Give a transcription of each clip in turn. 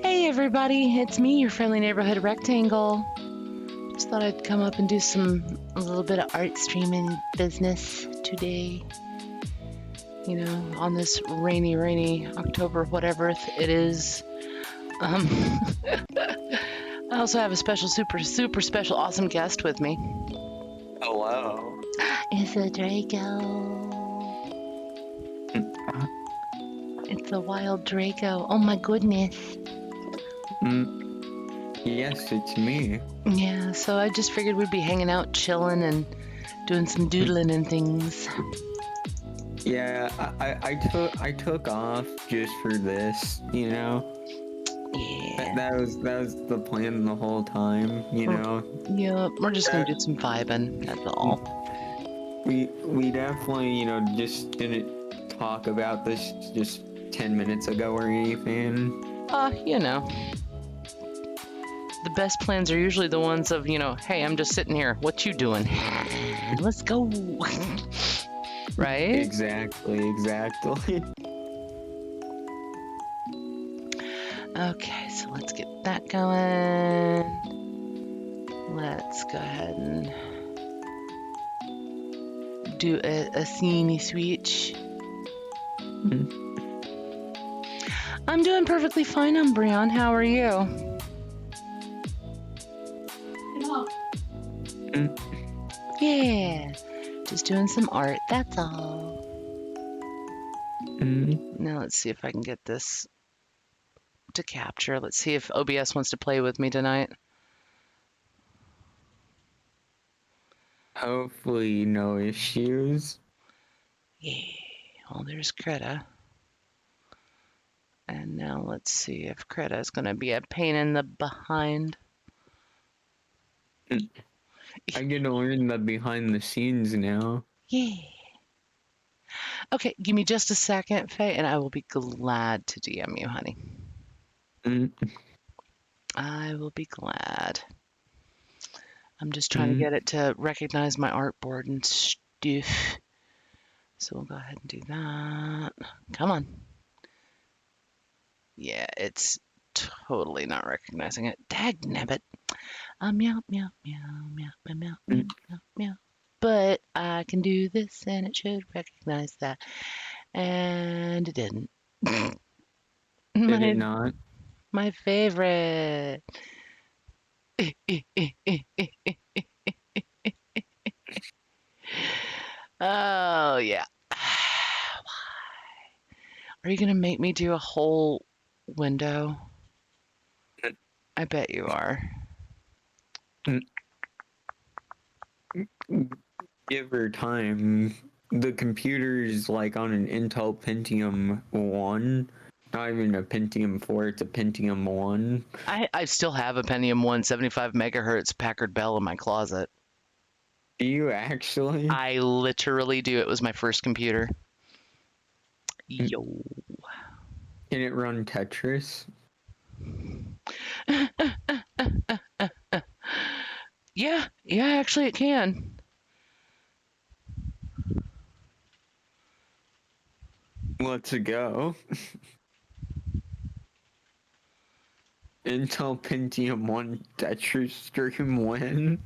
Hey everybody, it's me, your friendly neighborhood rectangle. Just thought I'd come up and do a little bit of art streaming business today. On this rainy October, whatever it is. Um, I also have a special, super special, awesome guest with me. Hello. It's a Draco. It's a wild Draco. Oh my goodness. Yes, it's me. Yeah, so I just figured we'd be hanging out, chilling, and doing some doodling and things. Yeah, I took off just for this, Yeah. That was the plan the whole time, Yeah, we're just gonna do some vibing, that's all. We definitely, just didn't talk about this just 10 minutes ago or anything. The best plans are usually the ones of, hey, I'm just sitting here. What you doing? Let's go. Right? Exactly. Okay, so let's get that going. Let's go ahead and do a scene switch. I'm doing perfectly fine, Umbreon. How are you? Yeah, just doing some art, that's all. Now let's see if I can get this to capture. Let's see if OBS wants to play with me tonight. Hopefully no issues. Yeah, well, there's Krita. And now let's see if Krita is going to be a pain in the behind. I get to learn the behind the scenes now. Yeah. Okay, give me just a second, Faye, and I will be glad to DM you, honey. I will be glad. I'm just trying to get it to recognize my artboard and stuff. So we'll go ahead and do that. Come on. Yeah, it's totally not recognizing it. Dagnabbit. Meow, meow, meow, meow, meow, meow, meow, meow, meow. But I can do this and it should recognize that. And it didn't. Did it not? My favorite. Oh, yeah. Are you going to make me do a whole window? I bet you are. Give her time. The computer's like on an Intel Pentium 1. Not even a Pentium 4, it's a Pentium 1. I still have a Pentium 1 75 megahertz Packard Bell in my closet. Do you actually? I literally do. It was my first computer. Yo. Can it run Tetris? Yeah, actually it can. Let's go. Intel Pentium 1 Tetris stream when?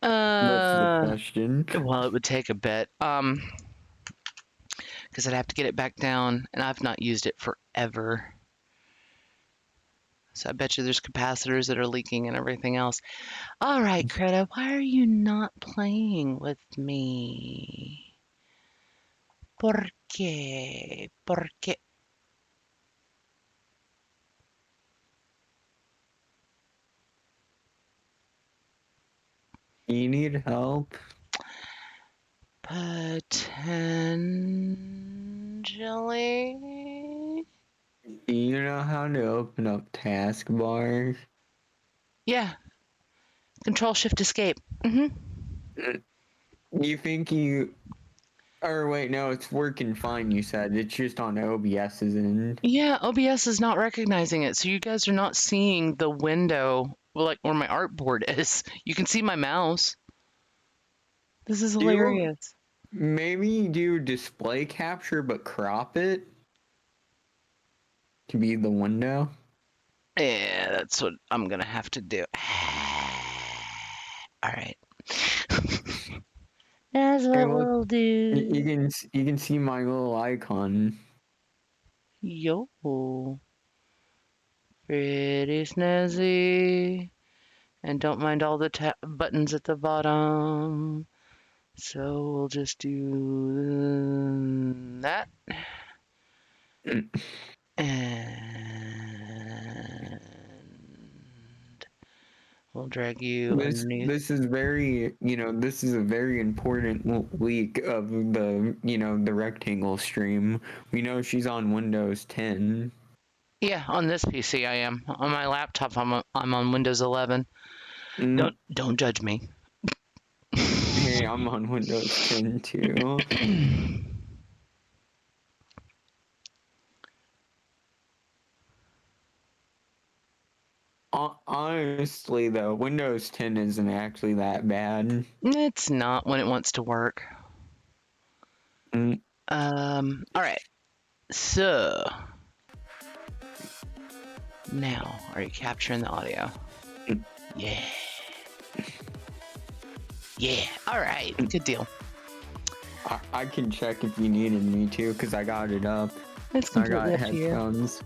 That's the question. Well, it would take a bit. Because I'd have to get it back down, and I've not used it forever. So I bet you there's capacitors that are leaking and everything else. All right, Krita, why are you not playing with me? ¿Por qué? ¿Por qué? You need help? Potentially. Do you know how to open up taskbars? Yeah. Control Shift Escape. You think you... Or wait, no, it's working fine, you said. It's just on OBS's end. Yeah, OBS is not recognizing it, so you guys are not seeing the window, like where my artboard is. You can see my mouse. This is hilarious. Maybe do display capture, but crop it? to be the window. Yeah, that's what I'm gonna have to do. All right. That's Hey, what look, we'll you do. can see my little icon. Yo. Pretty snazzy. And don't mind all the buttons at the bottom. So we'll just do that. And we'll drag you underneath. This is very, this is a very important week of the, the rectangle stream. We know she's on Windows 10. Yeah, on this PC I am. On my laptop I'm on Windows 11. Mm, Don't judge me. Hey, I'm on Windows 10 too. Honestly, though, Windows 10 isn't actually that bad. It's not when it wants to work. Mm, All right. So now, are you capturing the audio? mm, Yeah. Yeah. All right. Good deal. I can check if you needed me to, because I got it up. It's I got completely up to you. headphones.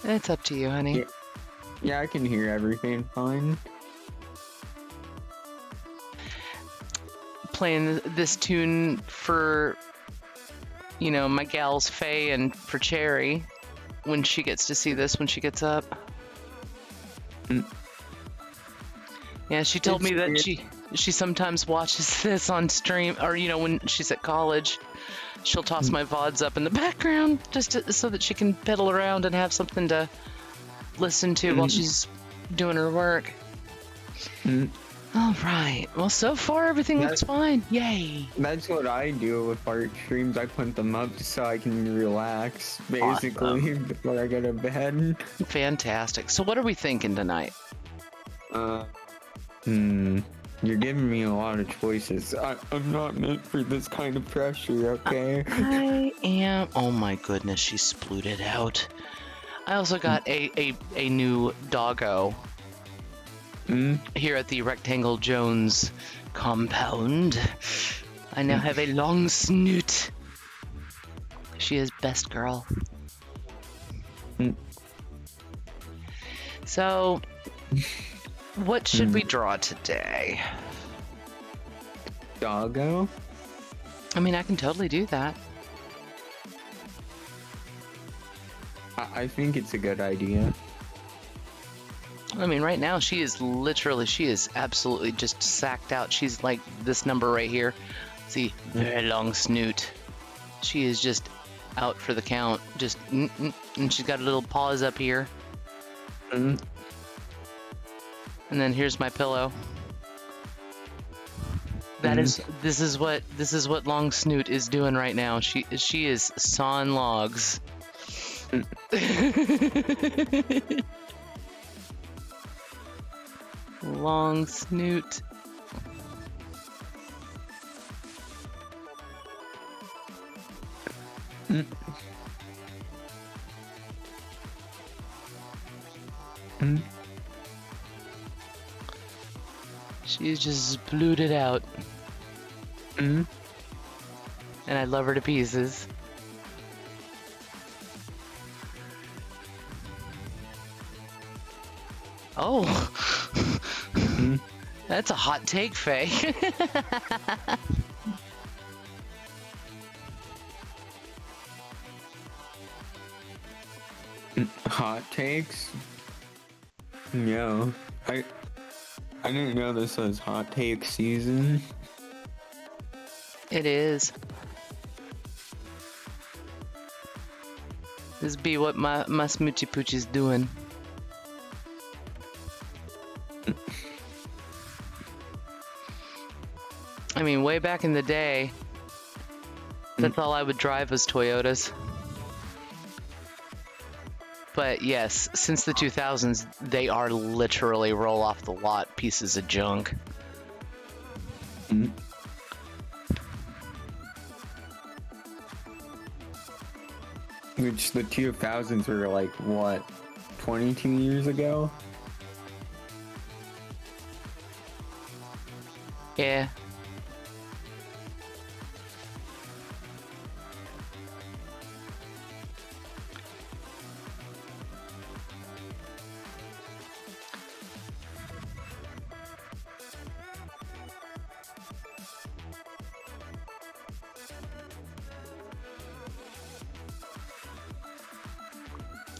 It's up to you, honey. Yeah. Yeah, I can hear everything fine. Playing this tune for, my gals Faye and for Cherry when she gets to see this when she gets up. Mm. Yeah, she told me that she sometimes watches this on stream, or when she's at college, she'll toss my VODs up in the background just so that she can pedal around and have something to listen to while she's doing her work. All right. Well, so far everything looks fine. Yay. That's what I do with art streams. I put them up so I can relax, basically, before I go to bed. Fantastic. So what are we thinking tonight? You're giving me a lot of choices. I'm not meant for this kind of pressure, okay? I am. Oh my goodness, she splooted out. I also got a new doggo here at the Rectangle Jones compound. I now have a long snoot. She is best girl. So, what should we draw today? Doggo? I mean, I can totally do that. I think it's a good idea. I mean, right now she is absolutely just sacked out. She's like this number right here. See, very long snoot. She is just out for the count. Just, and she's got a little paws up here. And then here's my pillow. This is what long snoot is doing right now. She is sawing logs. Long snoot. She's just blued it out. And I love her to pieces. Oh. That's a hot take, Faye. Hot takes? No. I didn't know this was hot take season. It is. This be what my smoochy pooch is doing. I mean, way back in the day, that's all I would drive was Toyotas. But yes, since the 2000s, they are literally roll off the lot pieces of junk. Mm. Which the 2000s were like, what, 22 years ago? Yeah.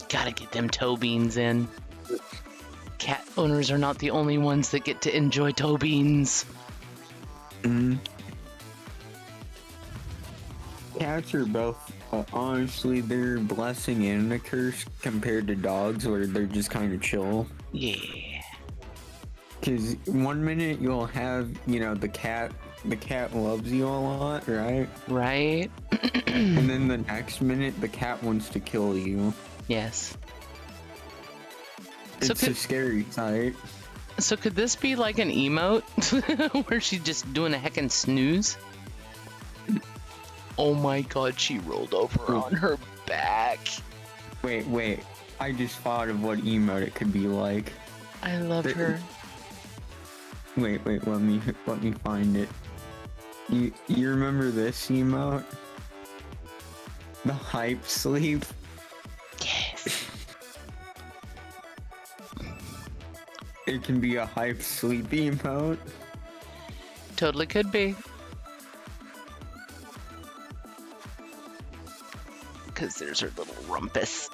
Gotta get them toe beans in. Cat owners are not the only ones that get to enjoy toe beans. Cats are both, honestly, they're a blessing and a curse compared to dogs where they're just kind of chill. Yeah. Because one minute you'll have, the cat loves you a lot, right? Right? And then the next minute the cat wants to kill you. Yes. It's a scary sight. So could this be like an emote where she's just doing a heckin' snooze? Oh my god, she rolled over on her back. Wait. I just thought of what emote it could be like. I love her. Wait, let me find it. You remember this emote? The hype sleep? Yes. It can be a hype sleep emote. Totally could be. Because there's her little rumpus.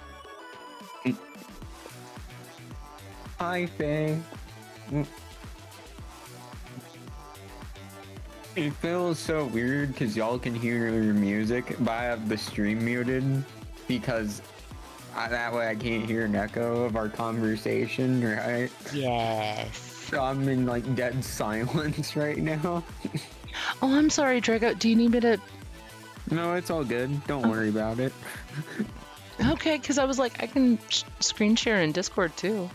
Hi, Faye. It feels so weird because y'all can hear your music, but I have the stream muted because that way I can't hear an echo of our conversation, right? Yes. So I'm in like dead silence right now. Oh, I'm sorry, Draco. Do you need me to... No, it's all good. Don't worry about it. Okay, because I was like, I can screen share in Discord too.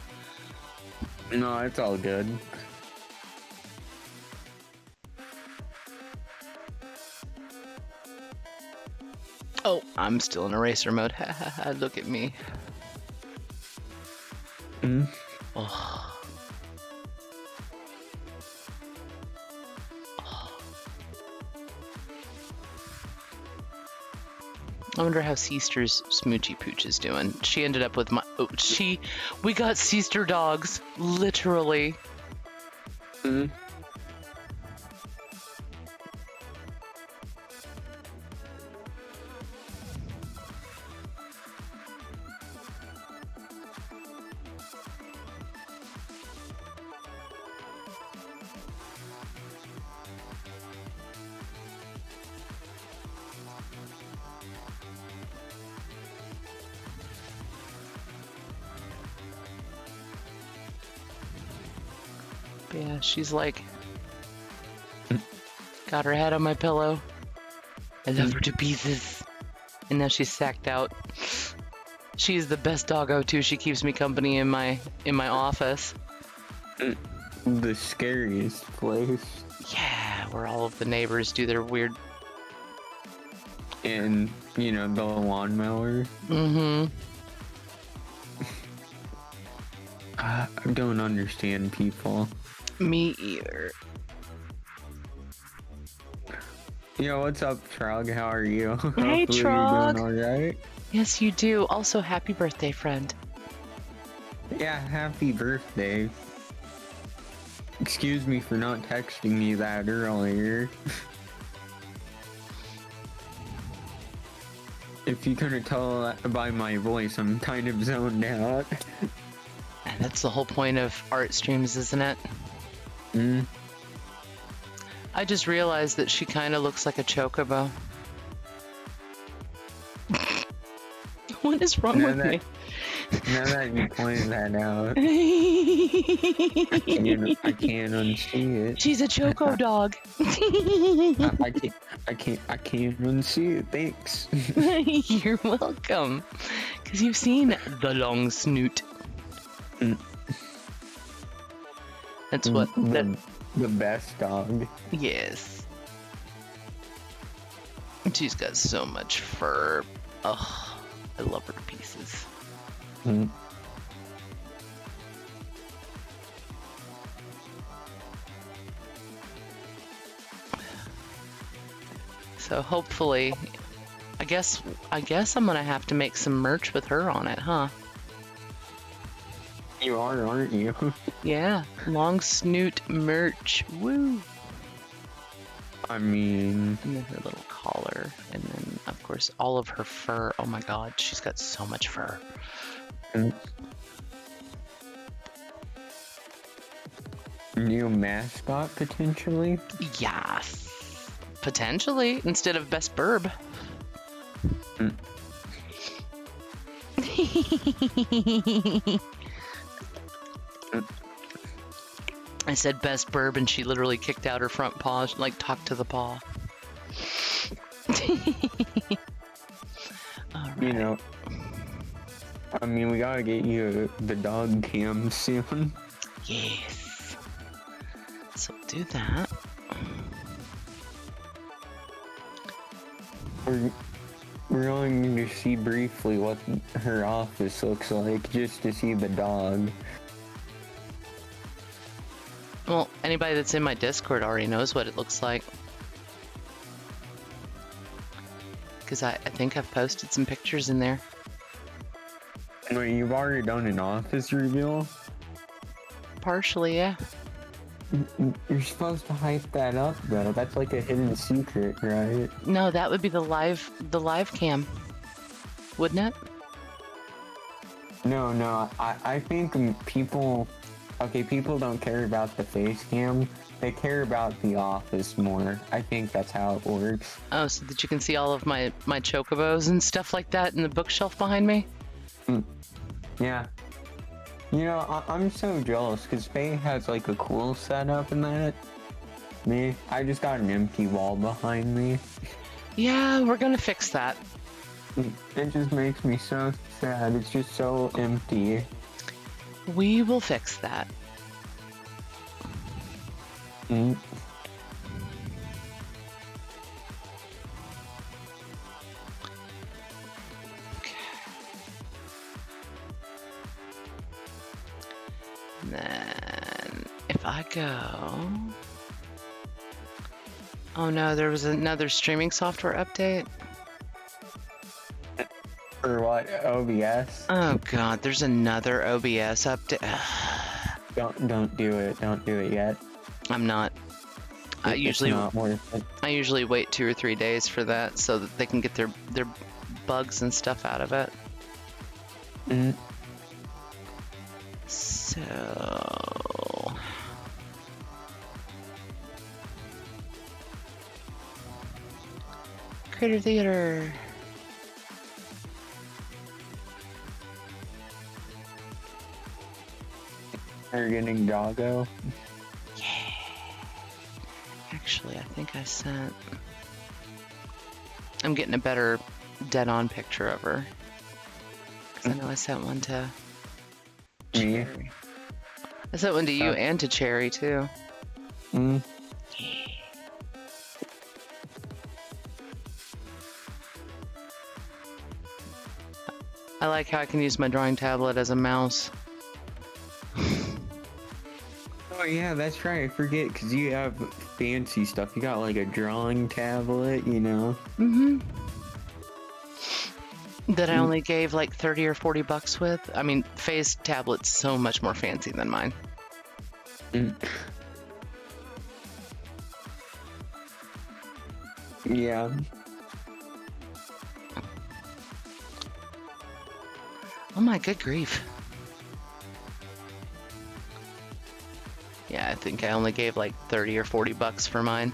No, it's all good. Oh, I'm still in eraser mode. Look at me. Oh. I wonder how Seaster's Smoochy Pooch is doing. She ended up with my... Oh, we got Seaster dogs. Literally. But yeah, she's like... Got her head on my pillow. I love her to pieces. And now she's sacked out. She's the best doggo too. She keeps me company in my office. The scariest place. Yeah, where all of the neighbors do their weird... And, the lawnmower. I don't understand people. Me either. Yo, what's up, Trug? How are you? Hey, Hopefully Trug. you're doing alright. Yes, you do. Also, happy birthday, friend. Yeah, happy birthday. Excuse me for not texting you that earlier. If you couldn't tell by my voice, I'm kind of zoned out. And that's the whole point of art streams, isn't it? I just realized that she kind of looks like a chocobo. What is wrong with me? Now that you pointed that out, I can't unsee it. She's a choco dog. I can't unsee it. Thanks. You're welcome. Because you've seen the long snoot. That's what. The best dog. Yes. She's got so much fur. Oh, I love her to pieces. Mm. So hopefully, I guess I'm gonna have to make some merch with her on it, huh? You are, aren't you? Yeah, long snoot merch. Woo! I mean, And then her little collar, and then of course all of her fur. Oh my God, she's got so much fur. mm. New mascot potentially. Yes, potentially instead of best burb. Mm. I said best burb, and she literally kicked out her front paw, like talked to the paw. All right. You know, I mean, we gotta get you the dog cam soon. Yes. So we'll do that. We're going to see briefly what her office looks like, just to see the dog. Well, anybody that's in my Discord already knows what it looks like. Because I think I've posted some pictures in there. Wait, you've already done an office reveal? Partially, yeah. You're supposed to hype that up, though. That's like a hidden secret, right? No, that would be the live cam, wouldn't it? No, I think people... Okay, people don't care about the face cam. They care about the office more. I think that's how it works. Oh, so that you can see all of my chocobos and stuff like that in the bookshelf behind me? Yeah. You know, I'm so jealous, because Faye has like a cool setup in that. Me, I just got an empty wall behind me. Yeah, we're gonna fix that. It just makes me so sad. It's just so empty. We will fix that. Mm. And then if I go... Oh no, there was another streaming software update. For what? OBS? Oh god, there's another OBS update. Don't do it. Don't do it yet. I'm not. I It's not worth it. I usually wait 2 or 3 days for that so that they can get their bugs and stuff out of it. Mm. So Critter Theater. You're getting doggo. Yeah. Actually, I think I sent... I'm getting a better dead-on picture of her. Because I know I sent one to Me? Cherry. I sent one to you and to Cherry, too. Mm. I like how I can use my drawing tablet as a mouse. Oh yeah, that's right. I forget, because you have fancy stuff. You got like a drawing tablet, you know? Mm-hmm. That I only gave like 30 or 40 bucks with. I mean, Faye's tablet's so much more fancy than mine. Mm. Yeah. Oh my good grief. Yeah, I think I only gave like 30 or 40 bucks for mine.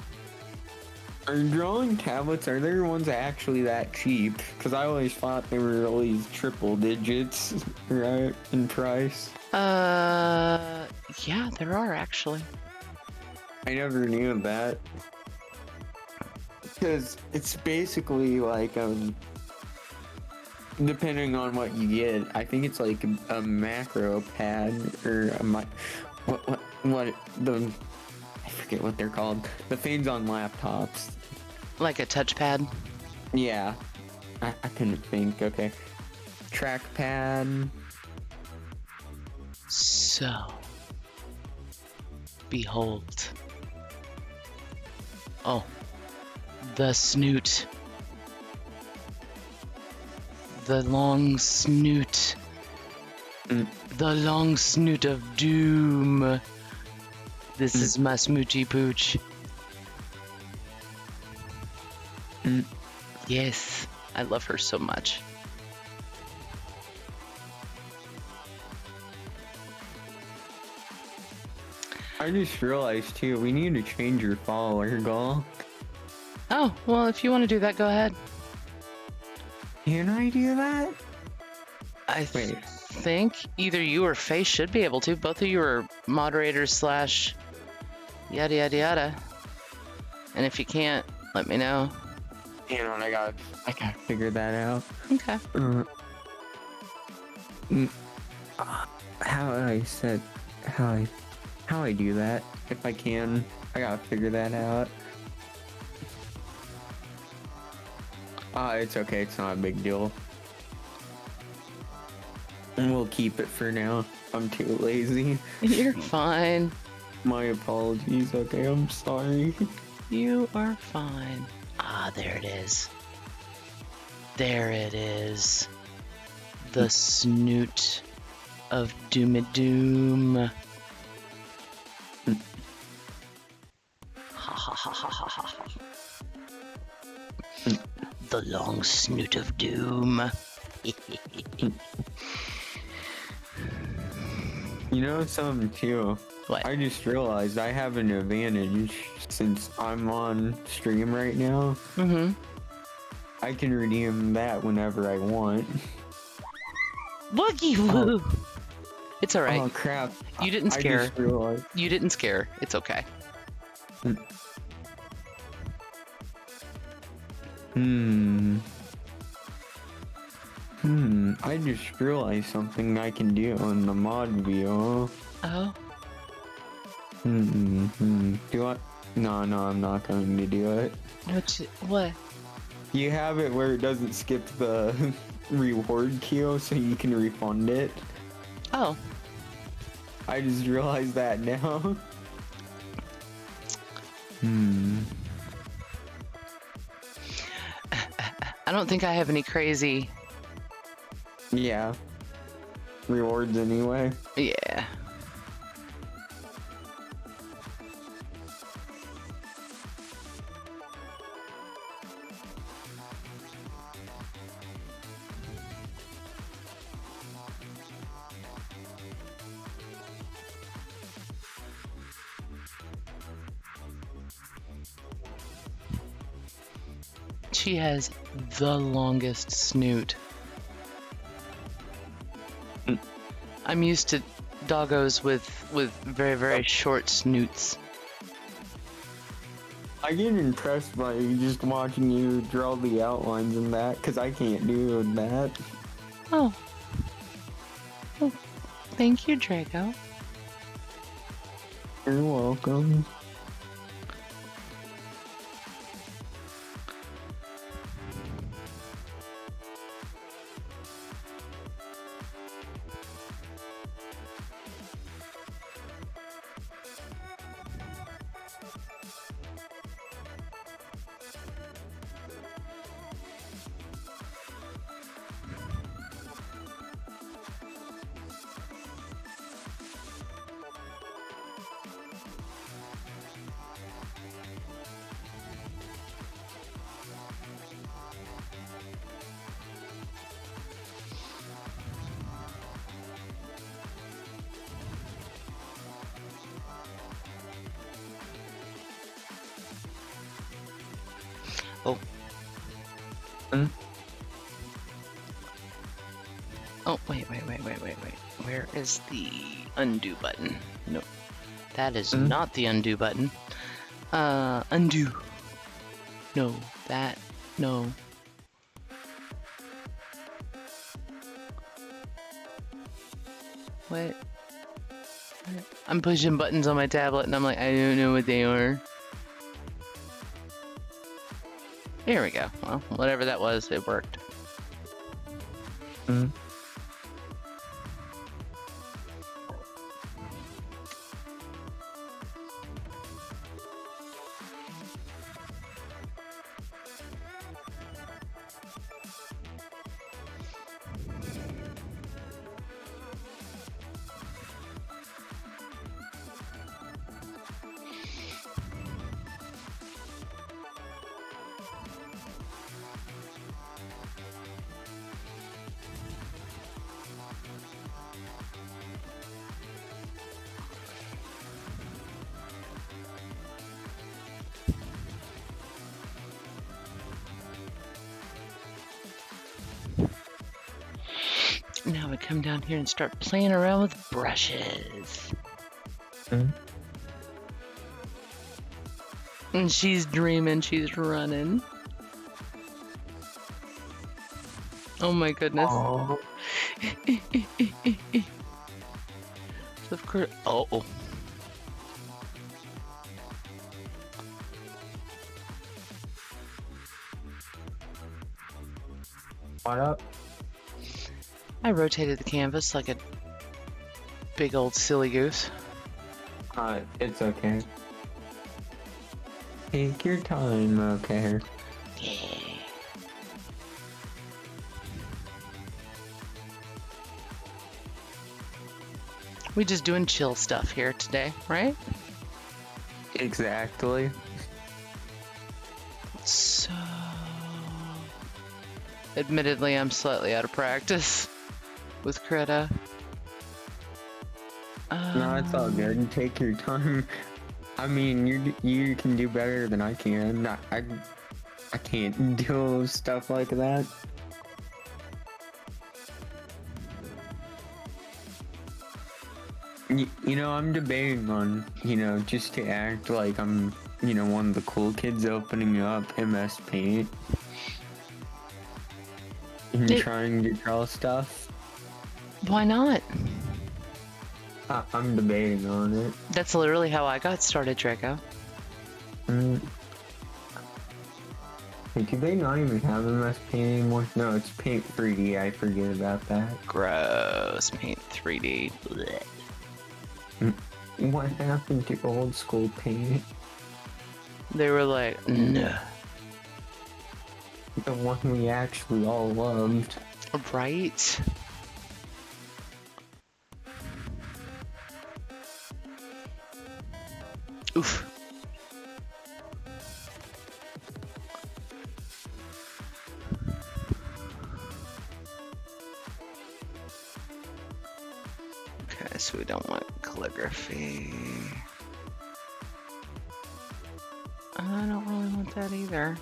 Are drawing tablets, are there ones actually that cheap? Because I always thought they were always triple digits, right, in price. Yeah, there are actually. I never knew that. Because it's basically like, depending on what you get, I think it's like a macro pad, or what the, I forget what they're called. The things on laptops. Like a touchpad. Yeah. I couldn't think, okay. trackpad. So, behold. Oh, the snoot. The long snoot. The long snoot of doom. This is my smoochy pooch. Yes, I love her so much. I just realized too, we need to change your follower goal. Oh, well, if you want to do that, go ahead. Can I do that? I Wait. think either you or Faye should be able to. Both of you are moderators slash yada yada yada. And if you can't, let me know. Hang on, I gotta figure that out. Okay. How I do that? If I can, I gotta figure that out. It's okay. It's not a big deal. And we'll keep it for now. I'm too lazy. You're fine. My apologies. Okay, I'm sorry. You are fine. Ah, there it is. There it is. The snoot of Doomadoom. Ha ha ha ha ha ha. The long snoot of doom. You know something too? What? I just realized I have an advantage since I'm on stream right now. Mm-hmm. I can redeem that whenever I want. Woogie woo! It's alright. Oh crap. You didn't I scare. just realized. You didn't scare. It's okay. I just realized something I can do on the mod view. Oh? Do I? No, I'm not going to do it. What? You have it where it doesn't skip the reward queue so you can refund it. Oh. I just realized that now. I don't think I have any crazy... Yeah. Rewards anyway. Yeah. She has the longest snoot. I'm used to doggos with very, very short snoots. I get impressed by just watching you draw the outlines in that, because I can't do that. Oh. Oh. Thank you, Drago. You're welcome. Oh. Oh, wait. Where is the undo button? No. That is not the undo button. Undo. No. That. No. What? I'm pushing buttons on my tablet and I'm like, I don't know what they are. Here we go. Well, whatever that was, it worked. Now we come down here and start playing around with brushes. Mhm. And she's dreaming, she's running. Oh my goodness. Aw. Of course. Oh. What up? I rotated the canvas like a big old silly goose. It's okay. Take your time, okay? Yeah. We just doing chill stuff here today, right? Exactly. So, admittedly, I'm slightly out of practice with Krita. No, it's all good. Take your time. I mean, you can do better than I can. I can't do stuff like that. You know, I'm debating on, just to act like I'm, one of the cool kids opening up MS Paint and trying to draw stuff. Why not? I'm debating on it. That's literally how I got started, Draco. Wait, do they not even have MS Paint anymore? No, it's Paint 3D. I forget about that. Gross. Paint 3D. Blech. What happened to old school Paint? They were like, no. The one we actually all loved. Right? Oof. Okay, so we don't want calligraphy. I don't really want that either.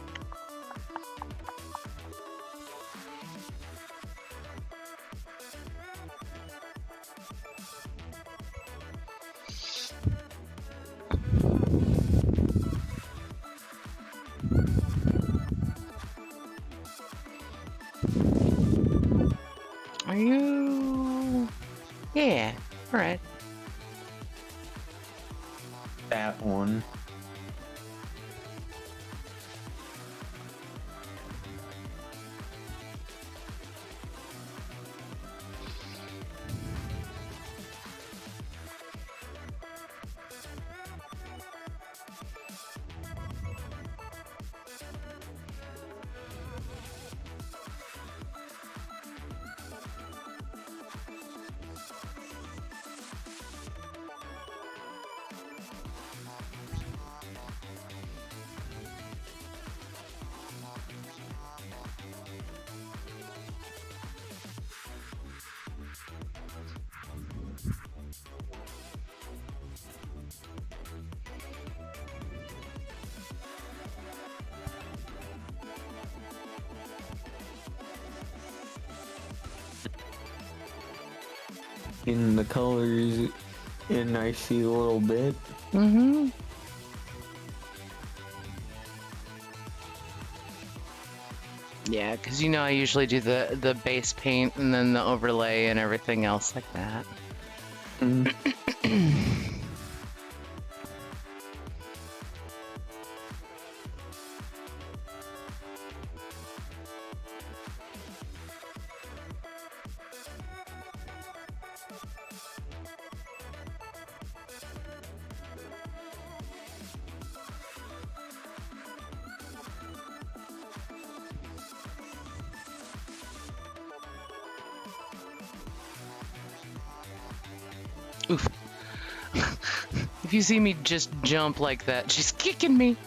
Are you? Yeah, alright. That one. In the colors, and I see a little bit. Mm-hmm. Yeah, because I usually do the base paint and then the overlay and everything else like that. Oof. If you see me just jump like that, she's kicking me.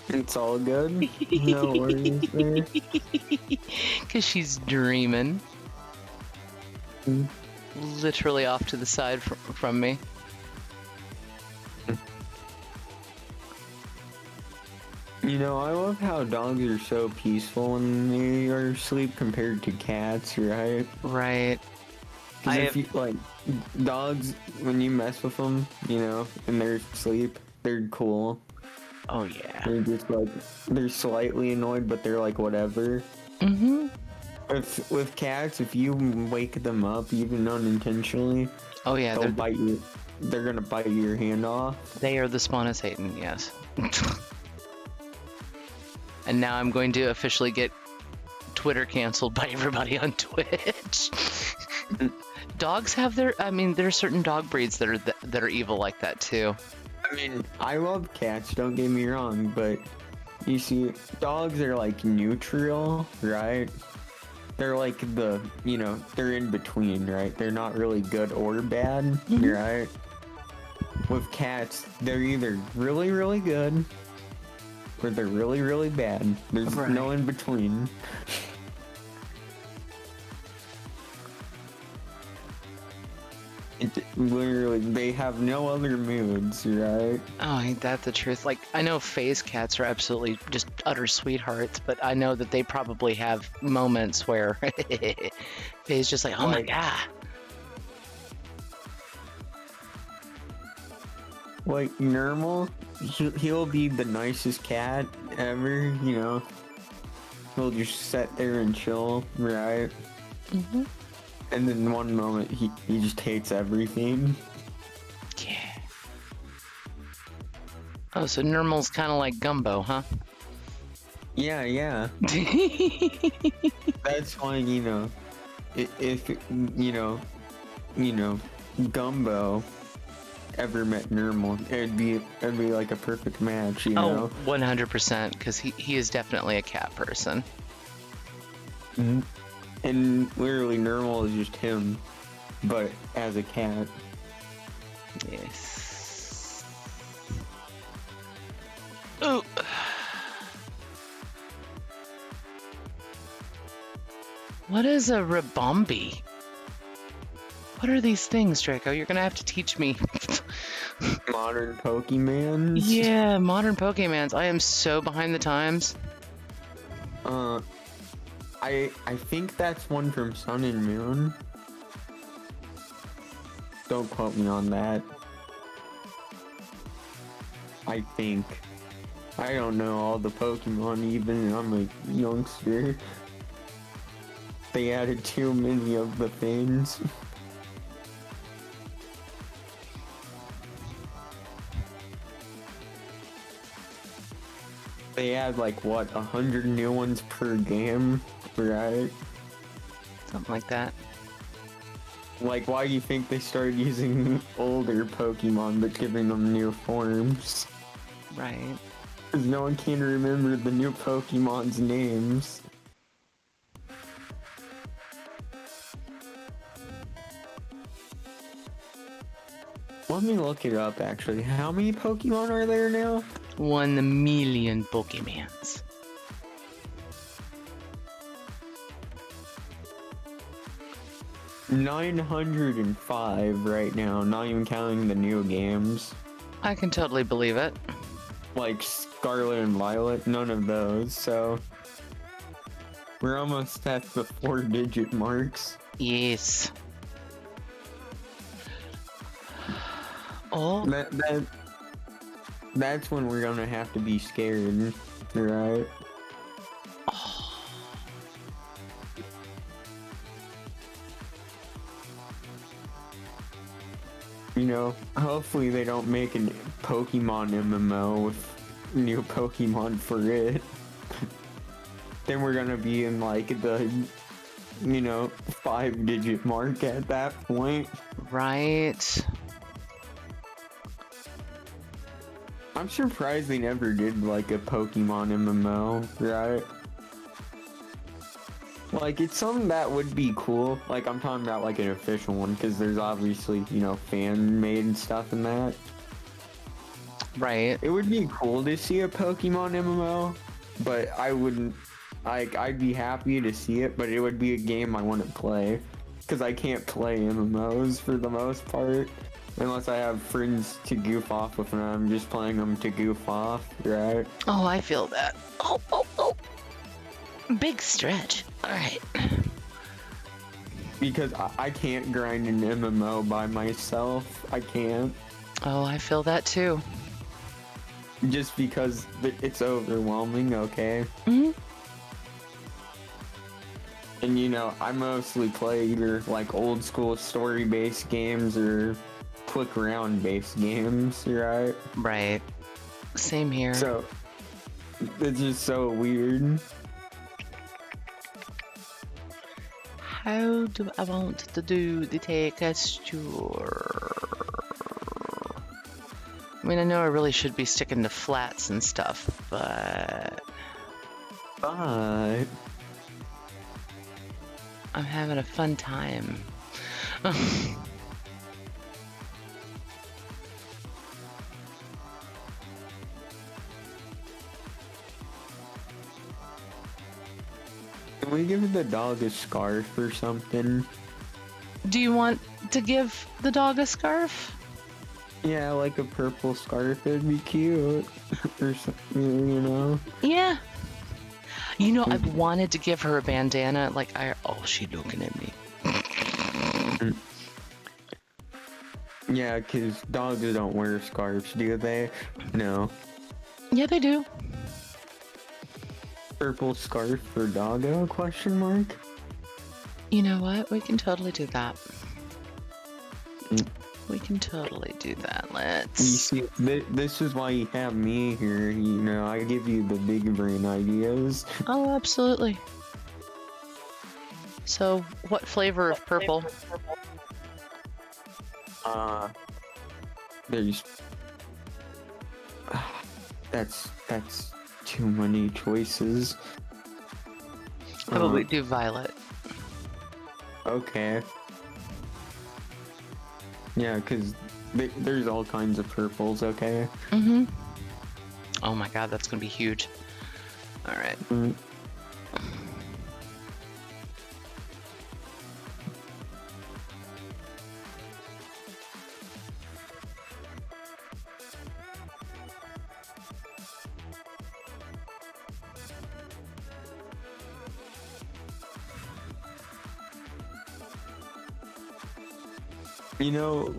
It's all good. No worries there. Because she's dreaming. Literally off to the side from me. You know, I love how dogs are so peaceful when they are asleep compared to cats, right? Right. Because I if have, you like dogs, when you mess with them, you know, in their sleep, they're cool. oh yeah. They're just like they're slightly annoyed, but they're like whatever. Mm-hmm. If with cats, if you wake them up even unintentionally, Oh yeah, they'll bite you. They're gonna bite your hand off. they are the spawn of Satan, yes. And now I'm going to officially get Twitter canceled by everybody on Twitch. Dogs have I mean, there are certain dog breeds that are evil like that too. I mean, I love cats. Don't get me wrong, but you see, dogs are like neutral, right? They're like they're in between, right? They're not really good or bad, right? With cats, they're either really, really good or they're really, really bad. There's Right. no in between. Literally, they have no other moods, right? Oh, ain't that the truth? Like, I know phase cats are absolutely just utter sweethearts, but I know that they probably have moments where phase just like, oh my Like- god. Like Nermal, he'll be the nicest cat ever, you know. He'll just sit there and chill, right? Mm-hmm. And then one moment he just hates everything. Yeah. Oh, so Nermal's kind of like Gumbo, huh? Yeah, yeah. That's why, you know, if Gumbo ever met Nermal, it'd be like a perfect match, you know. Oh, 100%, because he is definitely a cat person. Mhm. And literally Nermal is just him, but as a cat. Yes. Ooh. What is a Rabombi? What are these things, Draco? You're gonna have to teach me. Modern Pokemans. Yeah, modern Pokemans. I am so behind the times. I think that's one from Sun and Moon. Don't quote me on that. I think. I don't know all the Pokemon even. I'm a youngster. They added too many of the things. They add like what, 100 new ones per game, right? Something like that. Like, why do you think they started using older Pokemon but giving them new forms? Right. Because no one can remember the new Pokemon's names. Let me look it up actually. How many Pokemon are there now? 1 million Pokemans. $905 right now, not even counting the new games. I can totally believe it. Like Scarlet and Violet, none of those, so we're almost at the 4-digit marks. Yes. Oh, That's when we're gonna have to be scared, right? You know, hopefully they don't make a Pokemon MMO with new Pokemon for it. Then we're gonna be in like the, 5-digit mark at that point. right. I'm surprised they never did like a Pokemon MMO, right? Like, it's something that would be cool. Like, I'm talking about like an official one, because there's obviously, fan-made stuff in that. Right. It would be cool to see a Pokemon MMO, but I wouldn't, I'd be happy to see it, but it would be a game I wouldn't play. Because I can't play MMOs for the most part. Unless I have friends to goof off with, and I'm just playing them to goof off, right? Oh, I feel that. Oh, oh, oh. Big stretch. All right. Because I can't grind an MMO by myself. I can't. Oh, I feel that too. Just because it's overwhelming, okay? Hmm. And you know, I mostly play either like old school story-based games or quick round-based games, right? Right. Same here. So it's just so weird. How do I want to do the texture? I mean, I know I really should be sticking to flats and stuff, but But I'm having a fun time. can we give the dog a scarf or something? Do you want to give the dog a scarf? Yeah, like a purple scarf, it'd be cute. Or something, you know? Yeah. You know, I've wanted to give her a bandana. Oh, she looking at me. Yeah, because dogs don't wear scarves, do they? No. Yeah, they do. Purple scarf for doggo, question mark? You know what? We can totally do that. Mm. We can totally do that. You Let's. see, this is why you have me here, you know, I give you the big brain ideas. Oh, absolutely. So, what flavor of purple? There's... That's too many choices. How about we do violet? Okay. Yeah, because there's all kinds of purples, okay? Mm-hmm. Oh my god, that's gonna be huge. Alright. Mm. You know,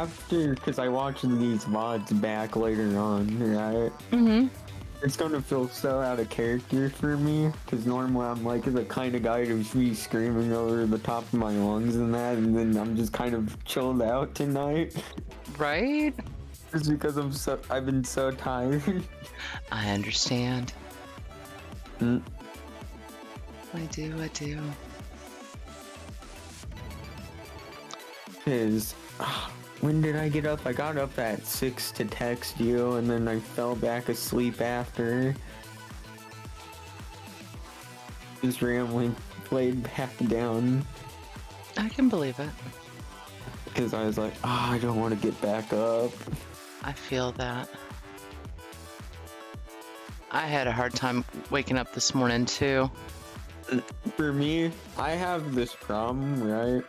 because I watched these VODs back later on, right? Mm-hmm. It's gonna feel so out of character for me, because normally I'm like the kind of guy who's be screaming over the top of my lungs and that, and then I'm just kind of chilled out tonight. Right? Just because I've been so tired. I understand. Mm. I do. Because when did I get up? I got up at 6 to text you, and then I fell back asleep after. Just randomly laid back down. I can believe it. Because I was like, oh, I don't want to get back up. I feel that. I had a hard time waking up this morning too. For me, I have this problem, right?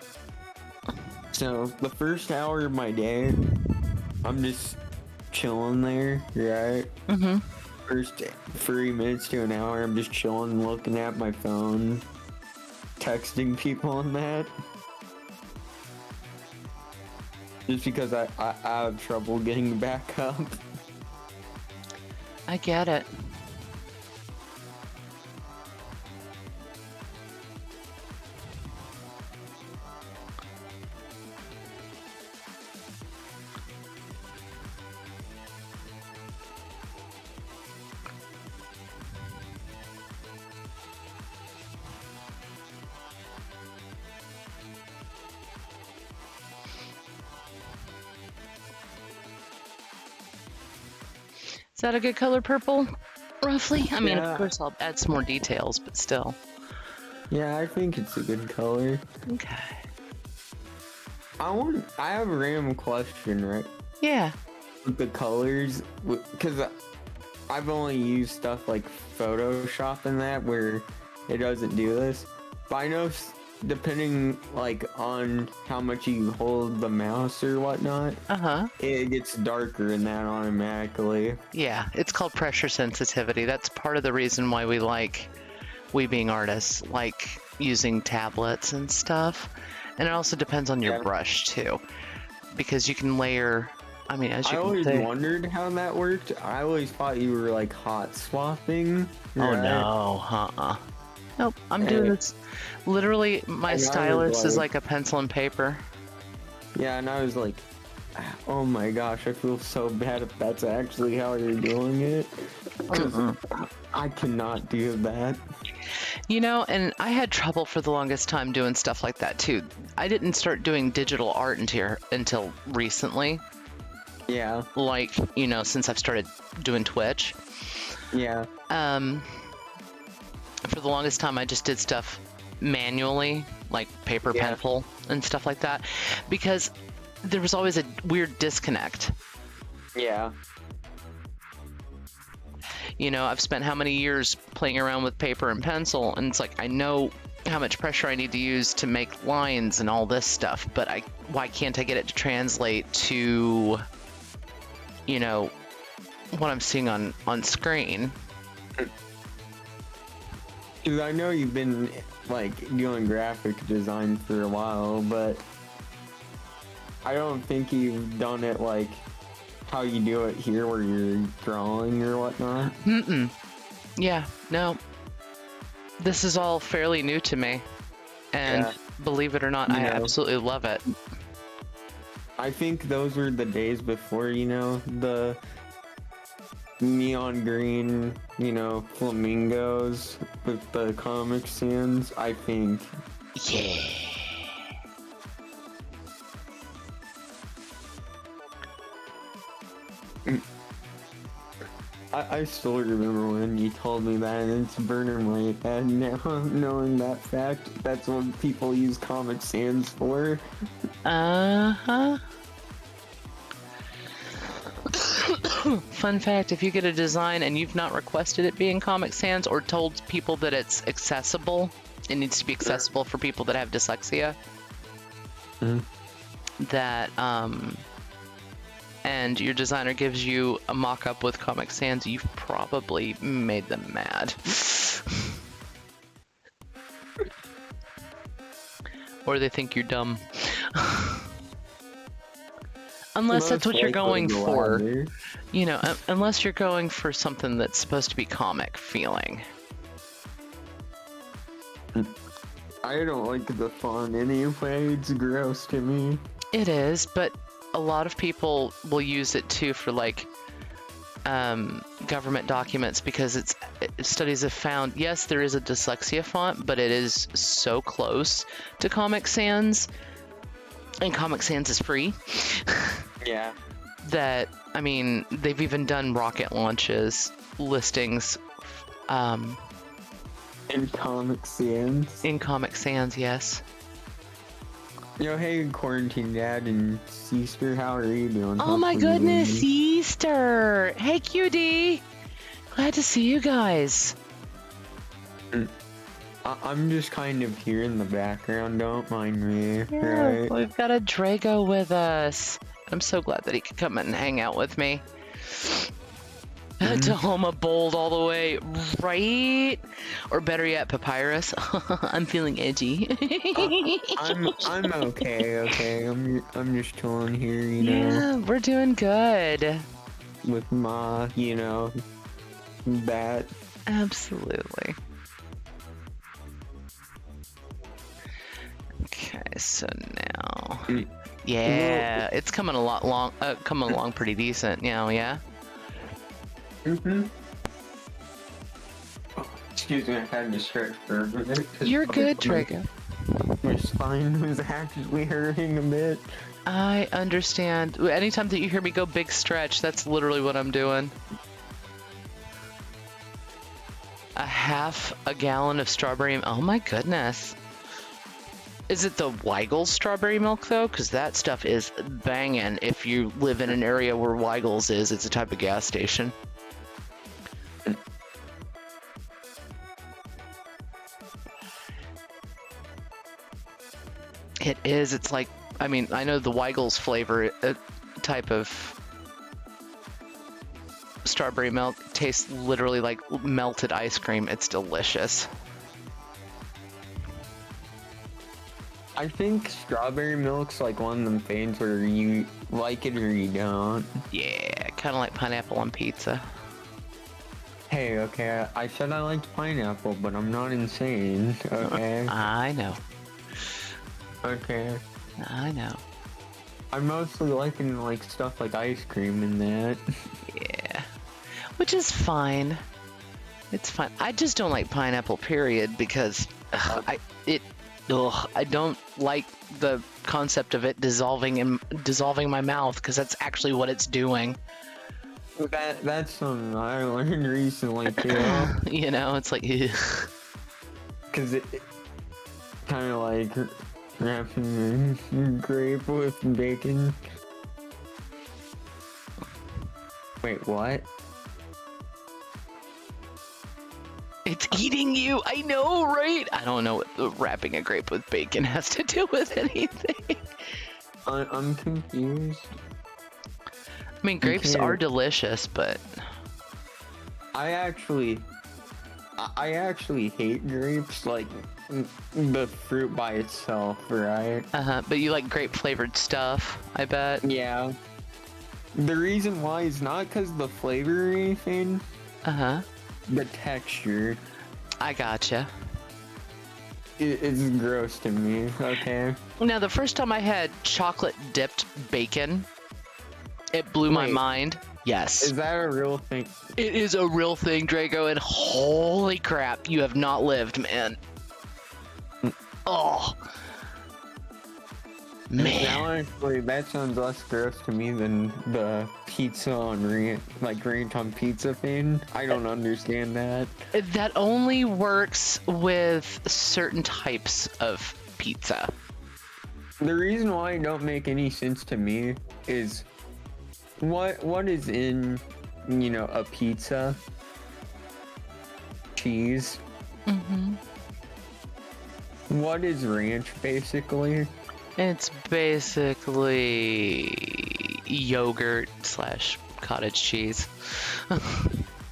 So, the first hour of my day, I'm just chilling there, right? Mm-hmm. First 3 minutes to an hour, I'm just chilling, looking at my phone, texting people and that. Just because I have trouble getting back up. I get it. Is that a good color, purple? Roughly? I mean, Yeah. of course I'll add some more details, but still. Yeah, I think it's a good color. Okay. I have a random question, right? Yeah. With the colors, because I've only used stuff like Photoshop and that where it doesn't do this. But I know depending like on how much you hold the mouse or whatnot, Uh-huh. it gets darker in that automatically. Yeah, it's called pressure sensitivity. That's part of the reason why we being artists, like using tablets and stuff. And it also depends on your Yeah. brush too, because you can layer, I mean, as I you can always see. wondered how that worked. I always thought you were like hot swapping. Oh right? no, Nope, I'm doing Hey. this. Literally, my And I was stylus is like- like a pencil and paper. Yeah, and I was like, oh my gosh, I feel so bad if that's actually how you're doing it. 'Cause I cannot do that. You know, and I had trouble for the longest time doing stuff like that too. I didn't start doing digital art until recently, Yeah, like, since I've started doing Twitch. yeah, For the longest time, I just did stuff manually, like paper, Yeah. pencil, and stuff like that, because there was always a weird disconnect. yeah. I've spent how many years playing around with paper and pencil, and it's like I know how much pressure I need to use to make lines and all this stuff, but why can't I get it to translate to, what I'm seeing on screen? Because I know you've been like doing graphic design for a while, but I don't think you've done it like how you do it here where you're drawing or whatnot. Yeah, no. This is all fairly new to me. And Yeah. believe it or not, I You know. absolutely love it. I think those were the days before, the neon green, flamingos with the Comic Sans, I think. Yeah. I still remember when you told me that, and it's burning my head now, knowing that fact. That's what people use Comic Sans for. Uh-huh. Fun fact, if you get a design and you've not requested it be in Comic Sans or told people that it's accessible, it needs to be accessible for people that have dyslexia, Mhm. that, and your designer gives you a mock-up with Comic Sans, you've probably made them mad. Or they think you're dumb. Unless that's Most what you're likely going the for. latter. Unless you're going for something that's supposed to be comic feeling. I don't like the font anyway, it's gross to me. It is, but a lot of people will use it too for like government documents because studies have found, yes, there is a dyslexia font, but it is so close to Comic Sans, and Comic Sans is free. Yeah. That, I mean, they've even done rocket launches listings In Comic Sans. in Comic Sans, yes. Hey, Quarantine Dad and Sister, how are you doing? Oh my Hopefully you're goodness, doing- Easter! Hey, QD! Glad to see you guys. I'm just kind of here in the background, don't mind me, Yeah, right? we've got a Drago with us. I'm so glad that he could come and hang out with me. Tahoma Bold all the way, right? Or better yet, Papyrus. I'm feeling edgy. I'm okay. I'm just chilling here, you know, Yeah, we're doing good. with Ma, that. Absolutely. Okay, so now, Mm. yeah, it's coming coming along pretty decent now. Yeah. Excuse me, I had to stretch for a minute. 'cause You're my- good, my- Drago. My spine was actually hurting a bit. I understand. Anytime that you hear me go big stretch, that's literally what I'm doing. A half a gallon of strawberry. Oh my goodness. Is it the Weigel's strawberry milk though? Because that stuff is banging. If you live in an area where Weigel's is, it's a type of gas station. It is. It's like, I mean, I know the Weigel's flavor type of strawberry milk tastes literally like melted ice cream. It's delicious. I think strawberry milk's like one of them things where you like it or you don't. Yeah, kind of like pineapple on pizza. Hey, okay, I said I liked pineapple, but I'm not insane, okay? I know. Okay. I know. I'm mostly liking like stuff like ice cream and that. Yeah. Which is fine. It's fine. I just don't like pineapple, period, because I don't like the concept of it dissolving my mouth, because that's actually what it's doing. That's something I learned recently too. You know, it's like, Cause it kind of like wrapping a grape with bacon. Wait, what? it's eating you. I know, right? I don't know what the wrapping a grape with bacon has to do with anything. I'm confused. I mean, grapes Okay. are delicious, but I actually hate grapes, like the fruit by itself, right? but you like grape flavored stuff, I bet. Yeah. The reason why is not because the flavor or anything, the texture. I gotcha. It's gross to me, okay? Now, the first time I had chocolate dipped bacon, it blew my Wait. mind. Yes. Is that a real thing? It is a real thing, Draco, and holy crap, you have not lived, man. Oh. Man. Now, actually, that sounds less gross to me than the pizza on ranch on pizza thing. I don't understand that. That only works with certain types of pizza. The reason why it don't make any sense to me is what is in, a pizza? Cheese. Mm-hmm. What is ranch, basically? It's basically yogurt / cottage cheese.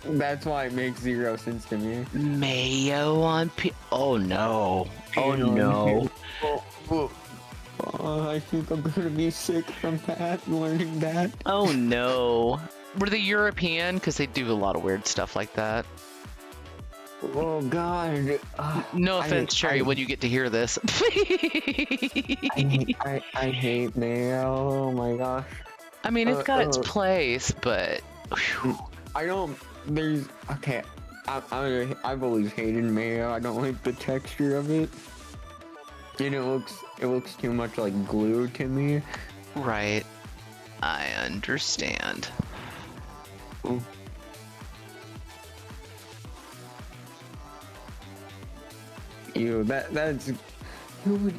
That's why it makes zero sense to me. Mayo on Oh no. Oh Mayo on no. I think I'm gonna be sick from that, learning that. Oh no. Were they European? Because they do a lot of weird stuff like that. Oh god. No offense, Cherry, when you get to hear this. I hate mayo. Oh my gosh. I mean, it's got its place, but whew. Okay. I've always hated mayo. I don't like the texture of it. And it looks too much like glue to me. Right. I understand. Ooh. Ew, that's who would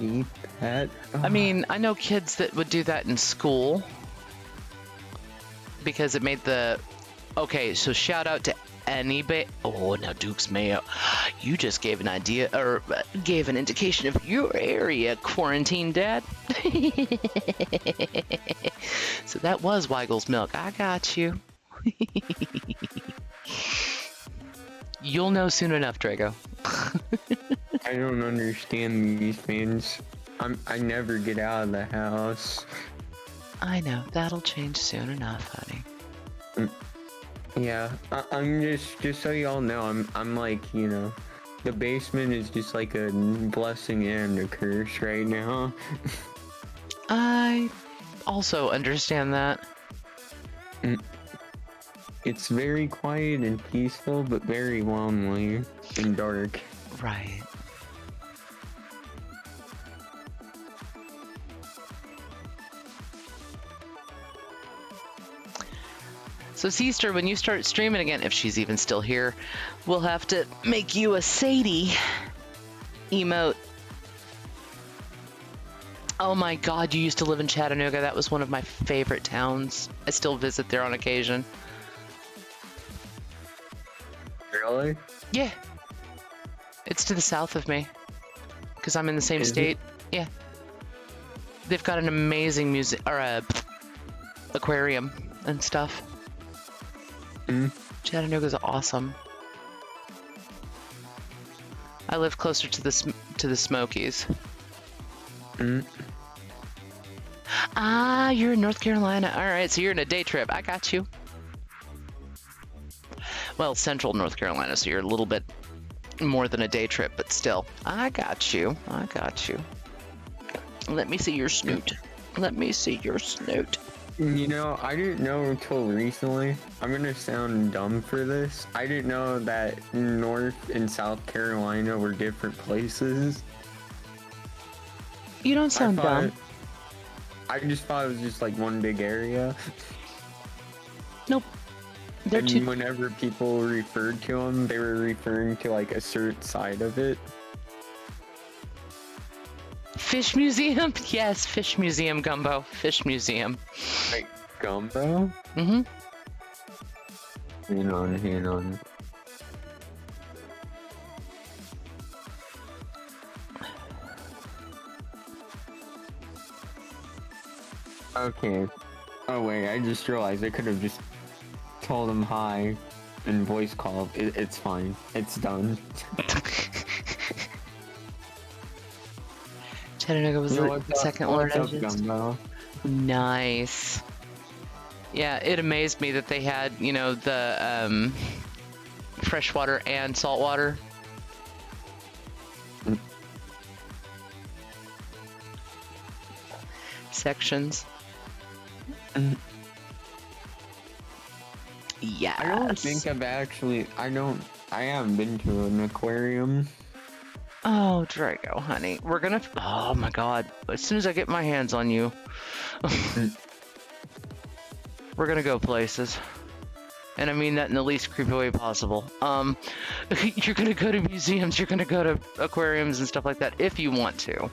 eat that? I mean, I know kids that would do that in school because it made the. Okay, so shout out to anybody. Oh, now Duke's Mayo. You just gave an idea or gave an indication of your area, quarantine dad. So that was Weigel's milk. I got you. You'll know soon enough, Drago. I don't understand these things. I never get out of the house. I know, that'll change soon enough, honey. Yeah, I'm just so y'all know, I'm like, the basement is just like a blessing and a curse right now. I also understand that. It's very quiet and peaceful, but very lonely and dark. Right. So, Seaster, when you start streaming again, if she's even still here, we'll have to make you a Sadie emote. Oh my god, you used to live in Chattanooga. That was one of my favorite towns. I still visit there on occasion. Really? Yeah. It's to the south of me. Because I'm in the same Is it? state. Yeah. They've got an amazing aquarium and stuff. Chattanooga's awesome. I live closer to the Smokies. Ah, you're in North Carolina. All right, so you're in a day trip. I got you. Well, central North Carolina, so you're a little bit more than a day trip, but still. I got you. I got you. Let me see your snoot. Let me see your snoot. You know, I didn't know until recently. I'm gonna sound dumb for this. I didn't know that North and South Carolina were different places. You don't sound dumb. I just thought it was just like one big area. Nope. They're And whenever people referred to them, they were referring to like a certain side of it. Fish Museum? Yes, Fish Museum, Gumbo. Fish Museum. Like Gumbo? Mm-hmm. Hang on. Okay. Oh wait, I just realized I could have just told him hi and voice call. It's fine. It's done. Chattanooga was the second word I just... Gumbo? Nice. Yeah, it amazed me that they had, you know, the freshwater and saltwater. Sections. Yes. I don't think I haven't been to an aquarium. Oh, Drago, honey. We're gonna... Oh, my God. As soon as I get my hands on you, we're gonna go places. And I mean that in the least creepy way possible. You're gonna go to museums, you're gonna go to aquariums and stuff like that if you want to.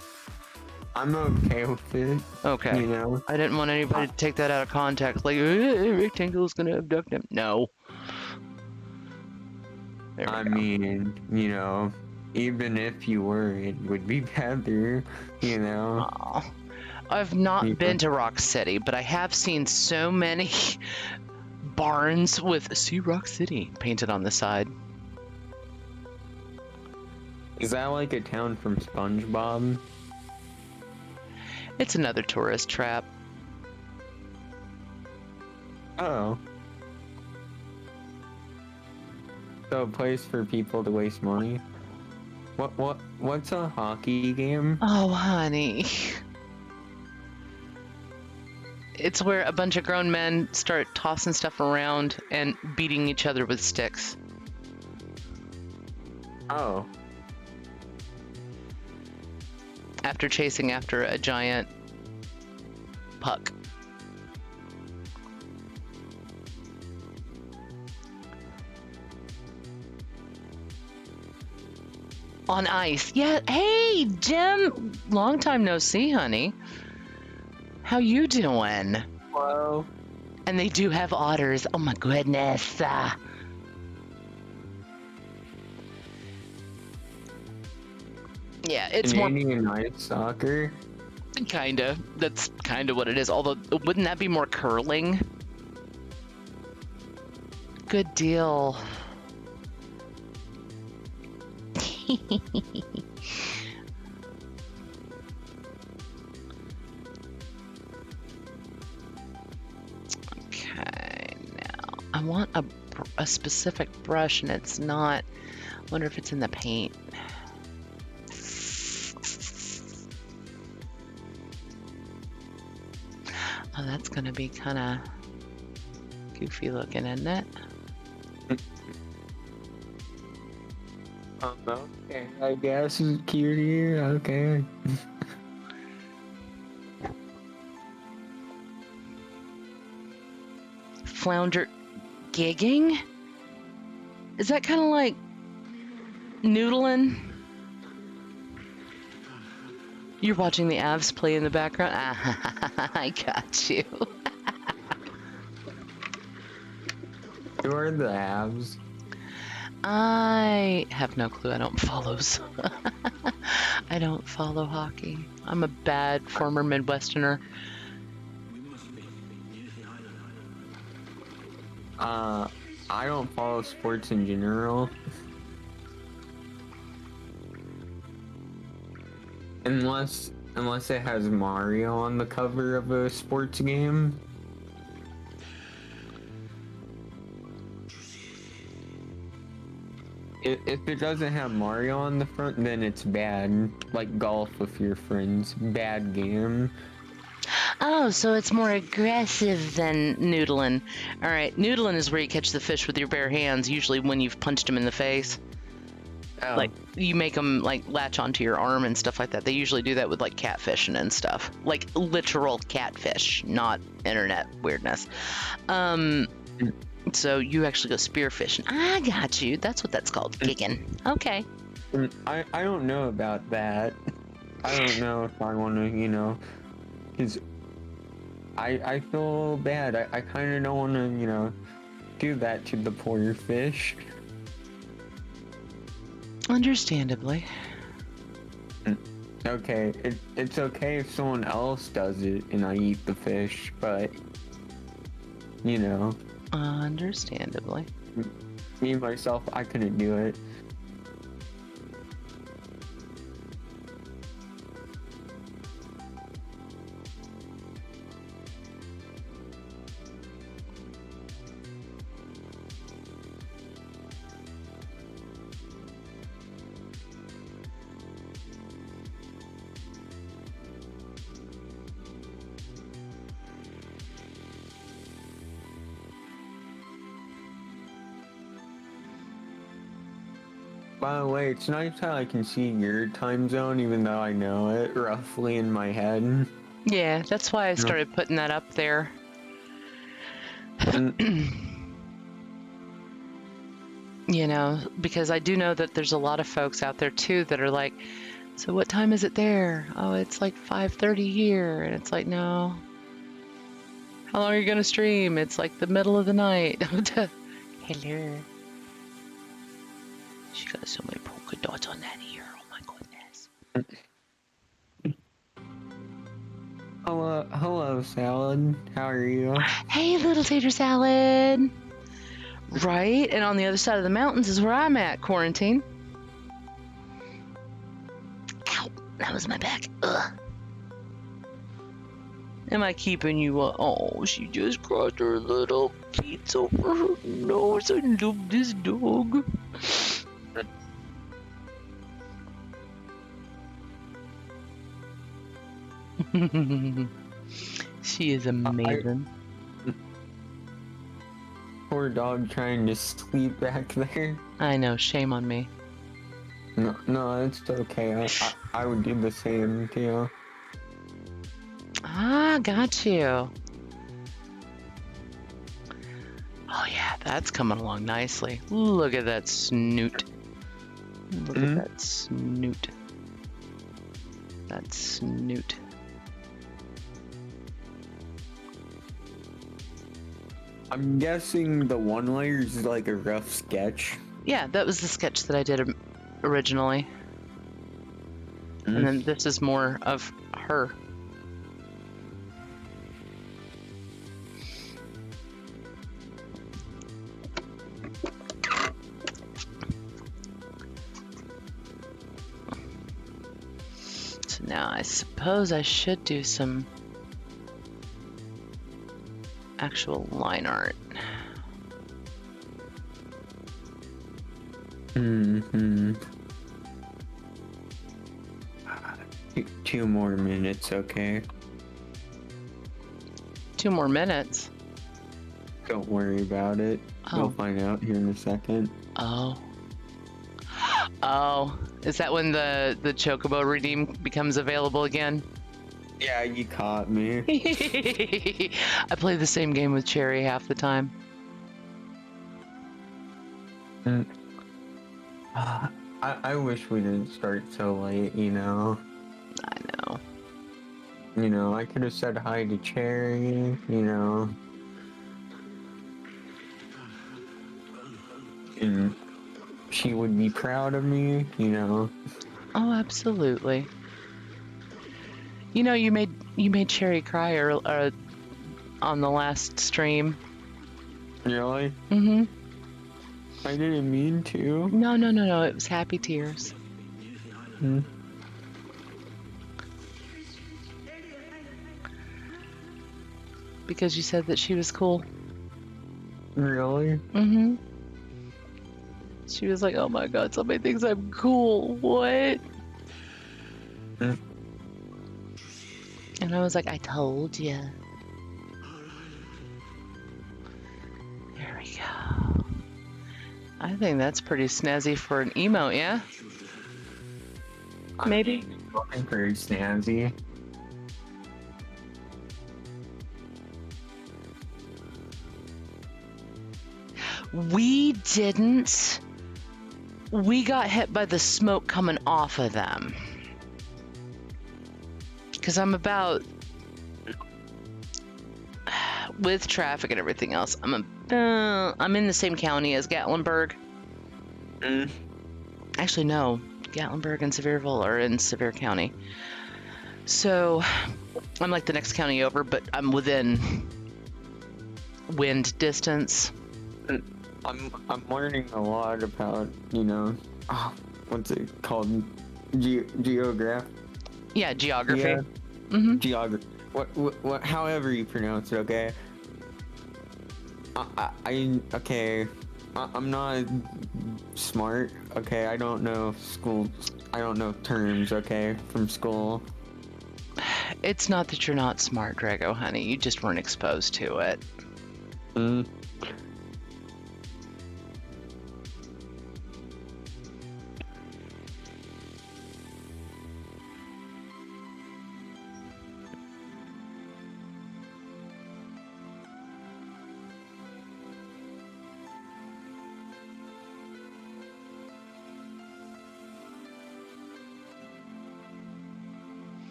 I'm okay with it. Okay. You know? I didn't want anybody to take that out of context. Like, Rectangle is gonna abduct him. No. I mean, you know, even if you were, it would be better, you know? Aww. I've not been to Rock City, but I have seen so many barns with "See Rock City" painted on the side. Is that like a town from SpongeBob? It's another tourist trap. Oh. So a place for people to waste money? What's a hockey game? Oh, honey. It's where a bunch of grown men start tossing stuff around and beating each other with sticks. Oh. After chasing after a giant puck. On ice. Yeah. Hey, Jim. Long time no see, honey. How you doing? Hello. And they do have otters. Oh my goodness. Yeah, it's Canadian ice soccer. Kinda. That's kinda what it is. Although, wouldn't that be more curling? Good deal. Okay, now I want a specific brush, and it's not. I wonder if it's in the paint. Oh, that's gonna be kind of goofy looking, isn't it? Okay, I guess it's cutie. Okay. Flounder gigging? Is that kind of like noodling? You're watching the Avs play in the background? I got you. Who are the Avs? I have no clue. I don't follow. I don't follow hockey. I'm a bad former Midwesterner. I don't follow sports in general. Unless it has Mario on the cover of a sports game. If it doesn't have Mario on the front, then it's bad. Like golf with your friends. Bad game. Oh, so it's more aggressive than noodling. All right, noodling is where you catch the fish with your bare hands, usually when you've punched them in the face. Oh. Like, you make them, like, latch onto your arm and stuff like that. They usually do that with, like, catfishing and stuff. Like, literal catfish, not internet weirdness. So you actually go spearfishing. I got you. That's what that's called, gigging. Okay. I don't know about that. I don't know if I want to, because I feel bad. I kind of don't want to, do that to the poor fish. Understandably. Okay, it's okay if someone else does it and I eat the fish, but, Understandably. me, myself, I couldn't do it. By the way, it's nice how I can see your time zone even though I know it roughly in my head. Yeah, that's why I started putting that up there. Because I do know that there's a lot of folks out there too that are like, so what time is it there? Oh, it's like 5:30 here. And it's like, no. How long are you going to stream? It's like the middle of the night. Hello. She got so many polka dots on that ear. Oh my goodness. Hello, Salad. How are you? Hey, little tater salad. Right? And on the other side of the mountains is where I'm at, quarantine. Ow, that was my back. Ugh. Am I keeping you up? Oh, she just crossed her little feet over her nose. I love this dog. She is amazing. Poor dog trying to sleep back there. I know, shame on me. No, it's okay. I would do the same too. Ah, got you. Oh yeah, that's coming along nicely. Look at that snoot. Look at that snoot. That snoot. I'm guessing the one layer is like a rough sketch. Yeah, that was the sketch that I did originally. And then this is more of her. So now I suppose I should do some actual line art. Two more minutes, okay? 2 more minutes. Don't worry about it. Oh. We'll find out here in a second. Oh. Oh. Is that when the Chocobo redeem becomes available again? Yeah, you caught me. I play the same game with Cherry half the time. I wish we didn't start so late, I know. I could have said hi to Cherry, And she would be proud of me, you know. Oh, absolutely. You know, you made Cherry cry on the last stream. Really? Mm-hmm. I didn't mean to. No. It was happy tears. Hmm. Because you said that she was cool. Really? Mm-hmm. She was like, oh my god, somebody thinks I'm cool. What? Hmm. And I was like, I told you. There we go. I think that's pretty snazzy for an emote, yeah? Maybe? Looking pretty snazzy. We didn't. We got hit by the smoke coming off of them. Because I'm about... with traffic and everything else, I'm in the same county as Gatlinburg. Mm. Actually, no. Gatlinburg and Sevierville are in Sevier County. So, I'm like the next county over, but I'm within wind distance. I'm learning a lot about, you know, what's it called? Geograph. Yeah, geography. Yeah. Mm-hmm. Geography. What? However you pronounce it, okay. I'm not smart. Okay, I don't know school. I don't know terms. Okay, from school. It's not that you're not smart, Drago, honey. You just weren't exposed to it. Mm.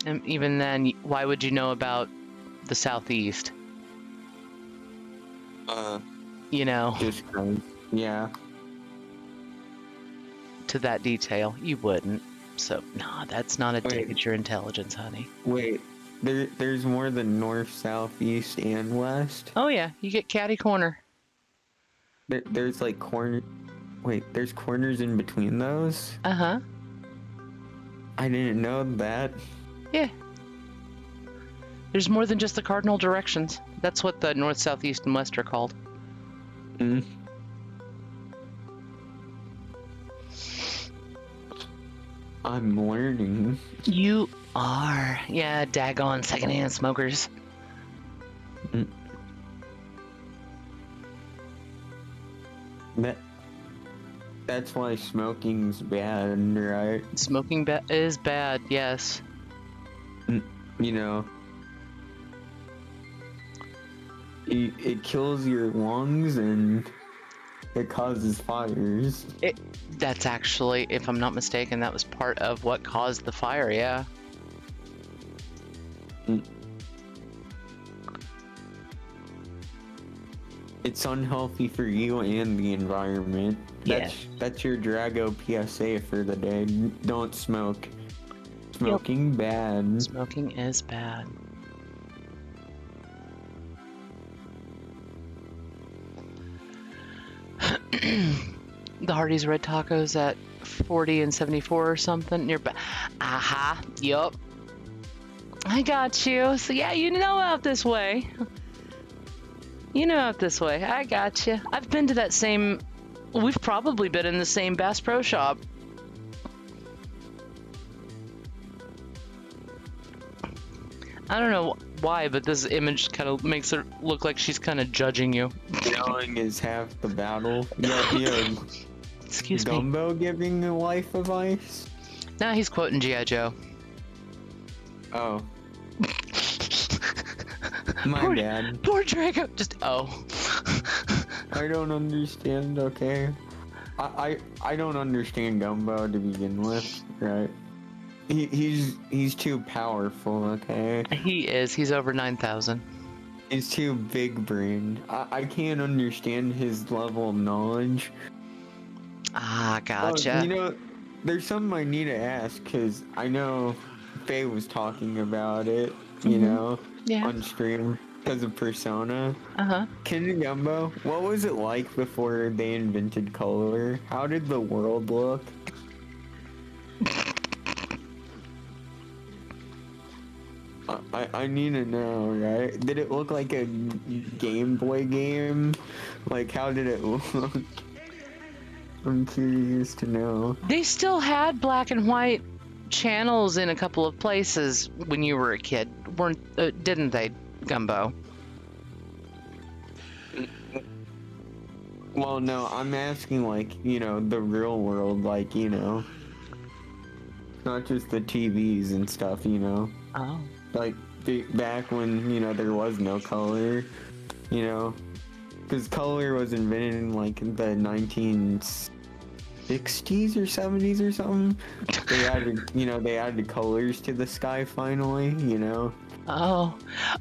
And even then, why would you know about the Southeast? You know, Just yeah. to that detail. You wouldn't. So, nah, that's not a dig Wait. at your intelligence, honey. Wait. There's more than north, south, east, and west. Oh, yeah, you get catty corner. There's like corner. Wait, there's corners in between those. Uh-huh. I didn't know that. Yeah. There's more than just the cardinal directions. That's what the north, south, east, and west are called. Mm. I'm learning. You are. Yeah, daggone secondhand smokers. Mm. That's why smoking's bad, right? Smoking is bad, yes. You know, it kills your lungs and it causes fires. That's actually, if I'm not mistaken, that was part of what caused the fire, yeah. It's unhealthy for you and the environment. That's your Drago PSA for the day. Don't smoke. Smoking bad. Smoking is bad. The Hardee's Red Tacos at 40 and 74 or something nearby. Aha, yup. I got you. So yeah, you know out this way. You know out this way. I got you. I've been to that same... We've probably been in the same Bass Pro Shop. I don't know why, but this image kind of makes her look like she's kind of judging you. Yelling is half the battle. Yeah. Excuse me. Gumbo giving a life advice? Now he's quoting G.I. Joe. Oh. My bad. Poor Drago. Just, oh. I don't understand, okay? I don't understand Gumbo to begin with, right? He's too powerful, okay? He is. He's over 9,000. He's too big brained. I can't understand his level of knowledge. Ah, Well, gotcha. there's something I need to ask because I know Faye was talking about it, Mm-hmm. Yeah. on stream because of Persona. Uh-huh. Ken Gumbo, what was it like before they invented color? How did the world look? I need to know, right? Did it look like a Game Boy game? Like, how did it look? I'm curious to know. They still had black and white channels in a couple of places when you were a kid, weren't didn't they, Gumbo? Well, no, I'm asking, like, the real world, like, not just the TVs and stuff, Oh. like back when, there was no color, you know, because color was invented in like the 1960s or 70s or something. They added colors to the sky finally. Oh.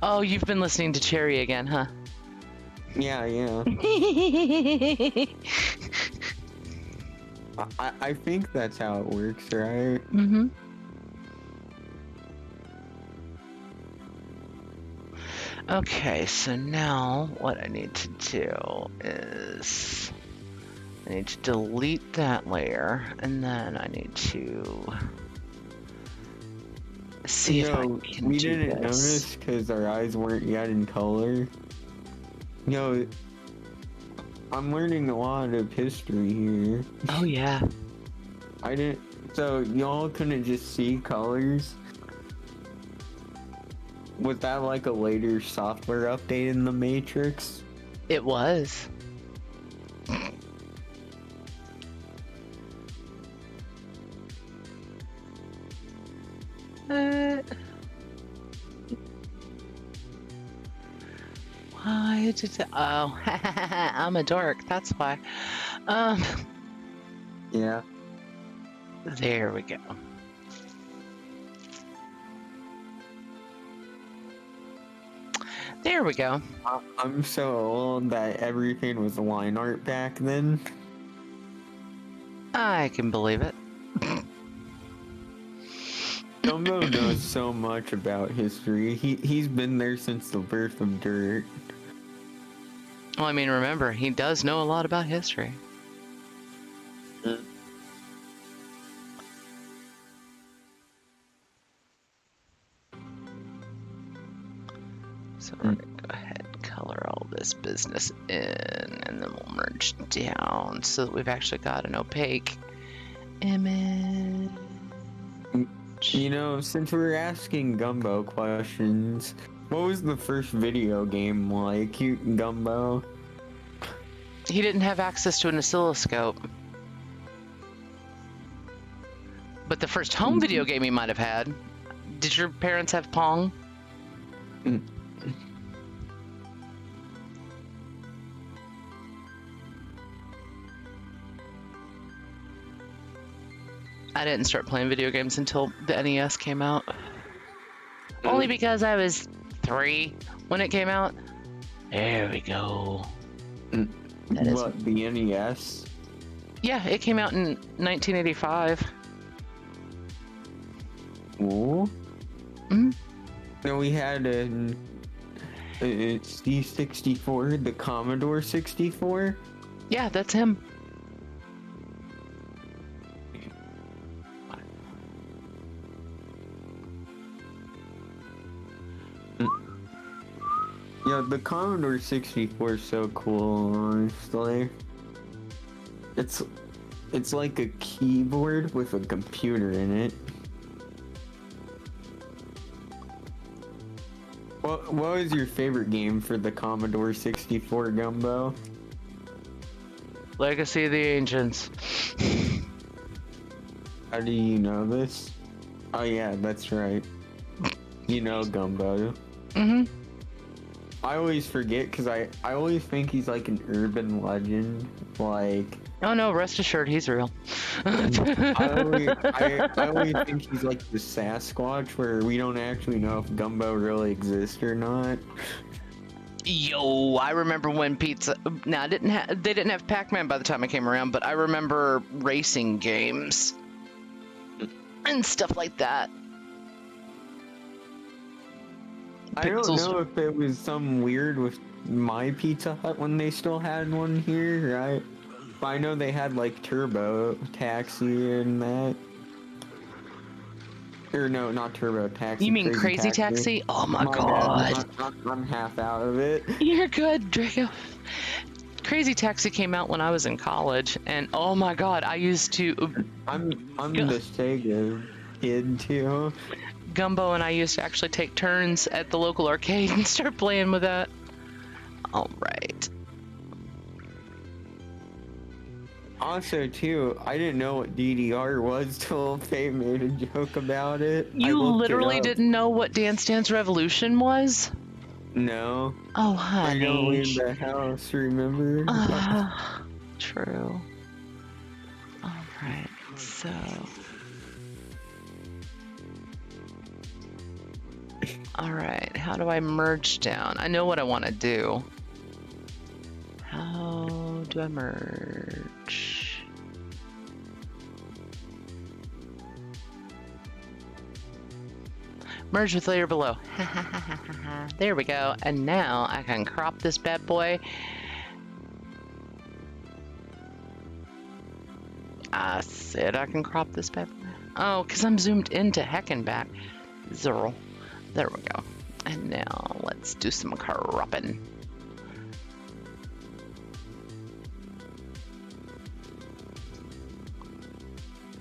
Oh, you've been listening to Cherry again, huh? Yeah, yeah. I think that's how it works, right? Mm-hmm. Okay, so now what I need to do is I need to delete that layer, and then I need to see if I can We do didn't this. notice because our eyes weren't yet in color. I'm learning a lot of history here. Oh yeah. I didn't. So y'all couldn't just see colors? Was that like a later software update in the Matrix? It was. Why did it? Oh, I'm a dork. That's why. Um, Yeah. there we go. There we go. I'm so old that everything was line art back then. I can believe it. Dumbo knows so much about history. He's been there since the birth of dirt. Well, I mean, remember, he does know a lot about history. So we're gonna go ahead and color all this business in, and then we'll merge down so that we've actually got an opaque image. Since we're asking Gumbo questions, what was the first video game like, Gumbo? He didn't have access to an oscilloscope. But the first home video game he might have had. Did your parents have Pong? I didn't start playing video games until the NES came out. Only because I was 3 when it came out. There we go. That is- What, the NES? Yeah, it came out in 1985. Ooh. Mhm. No, we had it's C64, the Commodore 64. Yeah, that's him. Yeah, the Commodore 64 is so cool, honestly. It's like a keyboard with a computer in it. What was your favorite game for the Commodore 64, Gumbo? Legacy of the Ancients. How do you know this? Oh yeah, that's right. Gumbo. Mm-hmm. I always forget because I always think he's like an urban legend. Like, Oh no, rest assured, he's real. I always think he's like the Sasquatch where we don't actually know if Gumbo really exists or not. Yo, I remember when pizza. Now, they didn't have Pac-Man by the time I came around, but I remember racing games and stuff like that. I don't Pixels. know if it was some weird with my Pizza Hut when they still had one here, right? But I know they had like Turbo Taxi and that. Or no, not Turbo Taxi. You mean Crazy Taxi? Oh my My god. bad. I'm half out of it. You're good, Draco. Crazy Taxi came out when I was in college, and oh my god, I used to. I'm the Sega kid too. Gumbo and I used to actually take turns at the local arcade and start playing with that. All right. Also, too, I didn't know what DDR was till Faye made a joke about it. I You looked it literally up. didn't know what Dance Dance Revolution was? No. Oh, I don't honey. leave the house, remember? True. All right, so. All right, how do I merge down? I know what I want to do. How do I merge? Merge with layer below. There we go. And now I can crop this bad boy. I said I can crop this bad boy. Oh, because I'm zoomed into heck and back. Zero. There we go. And now let's do some cropping.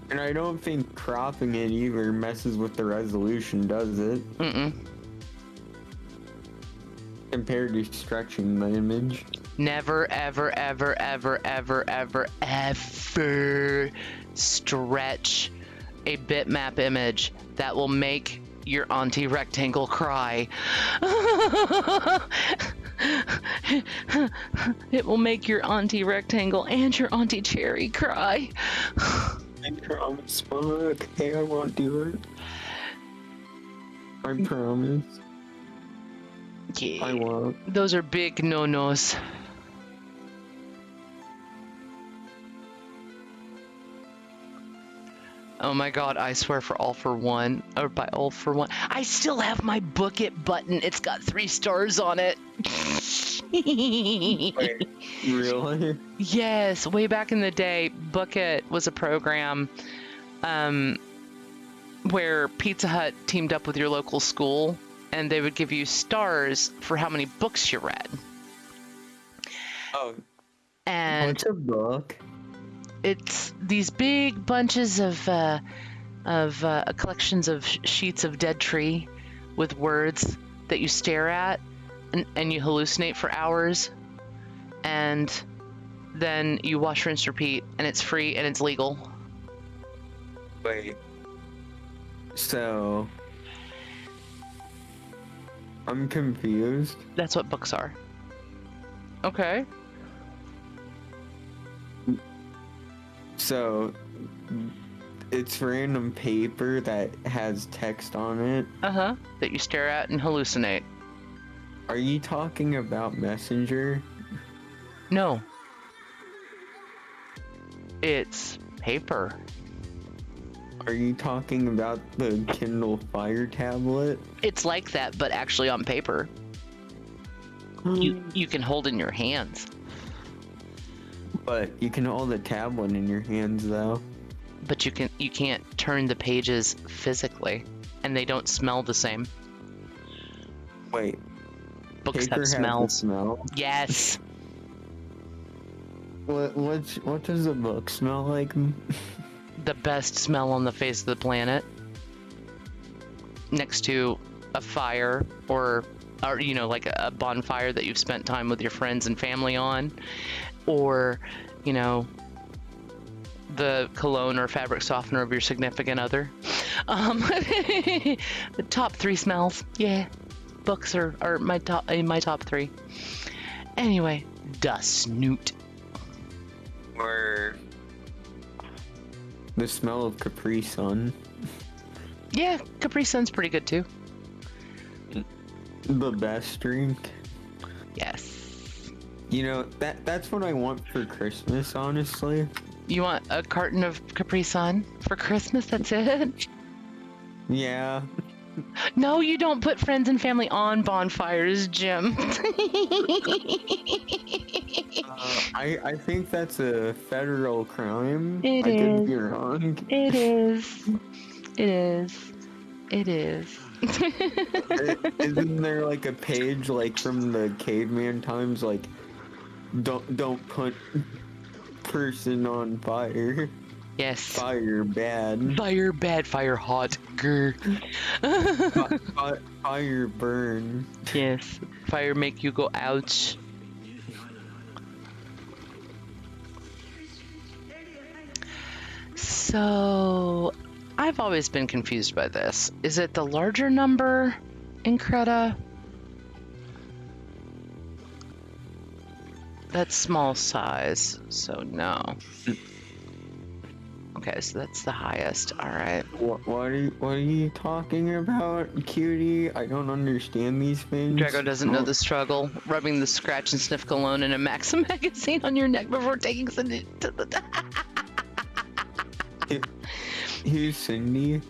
And I don't think cropping it either messes with the resolution, does it? Mm-mm. Compared to stretching the image. Never, ever, ever, ever, ever, ever, ever stretch a bitmap image that will make your auntie rectangle cry. It will make your auntie rectangle and your auntie cherry cry. I promise, fuck. Hey, I won't do it. I promise. Yeah, I won't. those are big no-nos. Oh my god, I swear for All For One, or by All For One, I still have my Book It button. It's got 3 stars on it. Wait, really? Yes, way back in the day, Book It was a program where Pizza Hut teamed up with your local school, and they would give you stars for how many books you read. Oh, And what's a book? it's these big bunches of collections of sheets of dead tree with words that you stare at and you hallucinate for hours, and then you wash, rinse, repeat, and it's free and it's legal. Wait. So, I'm confused. That's what books are. Okay. So, it's random paper that has text on it. Uh-huh. That you stare at and hallucinate. Are you talking about Messenger? No. It's paper. Are you talking about the Kindle Fire tablet? It's like that, but actually on paper. You can hold in your hands. But you can hold the tablet in your hands though. But you can't turn the pages physically, and they don't smell the same. Wait, Books paper have has a smells. smell? Yes. What does a book smell like? The best smell on the face of the planet. Next to a fire or you know, like a bonfire that you've spent time with your friends and family on, or, you know, the cologne or fabric softener of your significant other. The top 3 smells. Yeah, books are my top 3. Anyway, da snoot. Or the smell of Capri Sun. Yeah, Capri Sun's pretty good too. The best drink. Yeah, You know, that's what I want for Christmas, honestly. You want a carton of Capri Sun for Christmas? That's it? Yeah. No, you don't put friends and family on bonfires, Jim. I think that's a federal crime. It I could is. be wrong. It is. It is. It is. Isn't there like a page like from the caveman times like don't put person on fire. Yes. Fire bad. Fire bad, fire hot. Grr. Fire burn. Yes. Fire make you go ouch. So, I've always been confused by this. Is it the larger number in Creta? That's small size, so no. Okay, so that's the highest. All right. What are you talking about, cutie? I don't understand these things. Drago doesn't know the struggle. Rubbing the scratch and sniff cologne in a Maxim magazine on your neck before taking Cindy to the. Who's Cindy?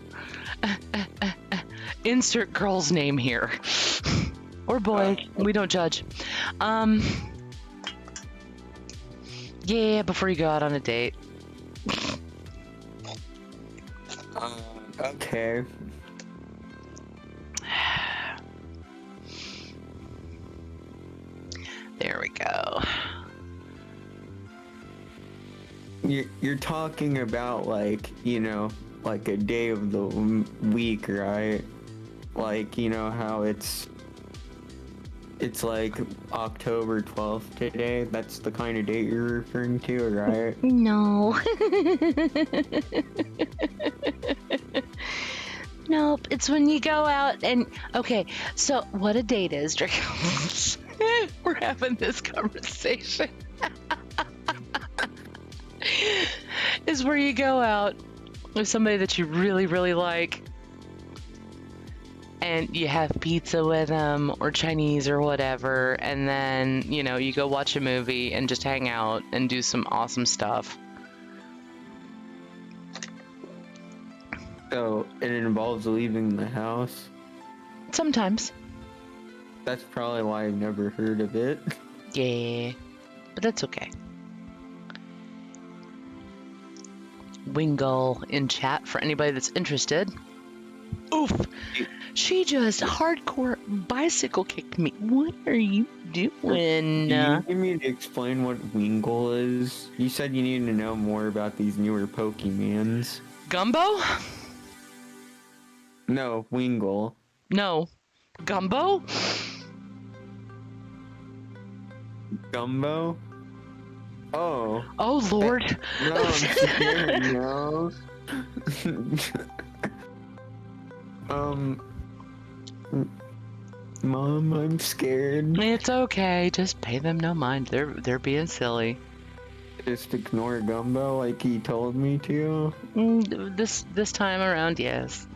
Insert girl's name here. Or boy. We don't judge. Yeah, before you go out on a date. Okay. There we go. You're talking about like, you know, like a day of the week, right? Like, you know how it's like October 12th today. That's the kind of date you're referring to, right? No. Nope. It's when you go out and okay. So what a date is, Draco. We're having this conversation. Is where you go out with somebody that you really, really like, and you have pizza with them or Chinese or whatever, and then, you know, you go watch a movie and just hang out and do some awesome stuff. So it involves leaving the house. Sometimes. That's probably why I've never heard of it. Yeah. But that's okay. Wingull in chat for anybody that's interested. Oof. She just hardcore bicycle kicked me. What are you doing? Do you need me to explain what Wingull is? You said you needed to know more about these newer Pokemons. Gumbo? No, Wingull. No. Gumbo? Gumbo? Oh. Oh, Lord. No, I'm scared, no. Mom, I'm scared. It's okay. Just pay them no mind. They're being silly. Just ignore Gumbo like he told me to. This time around, yes.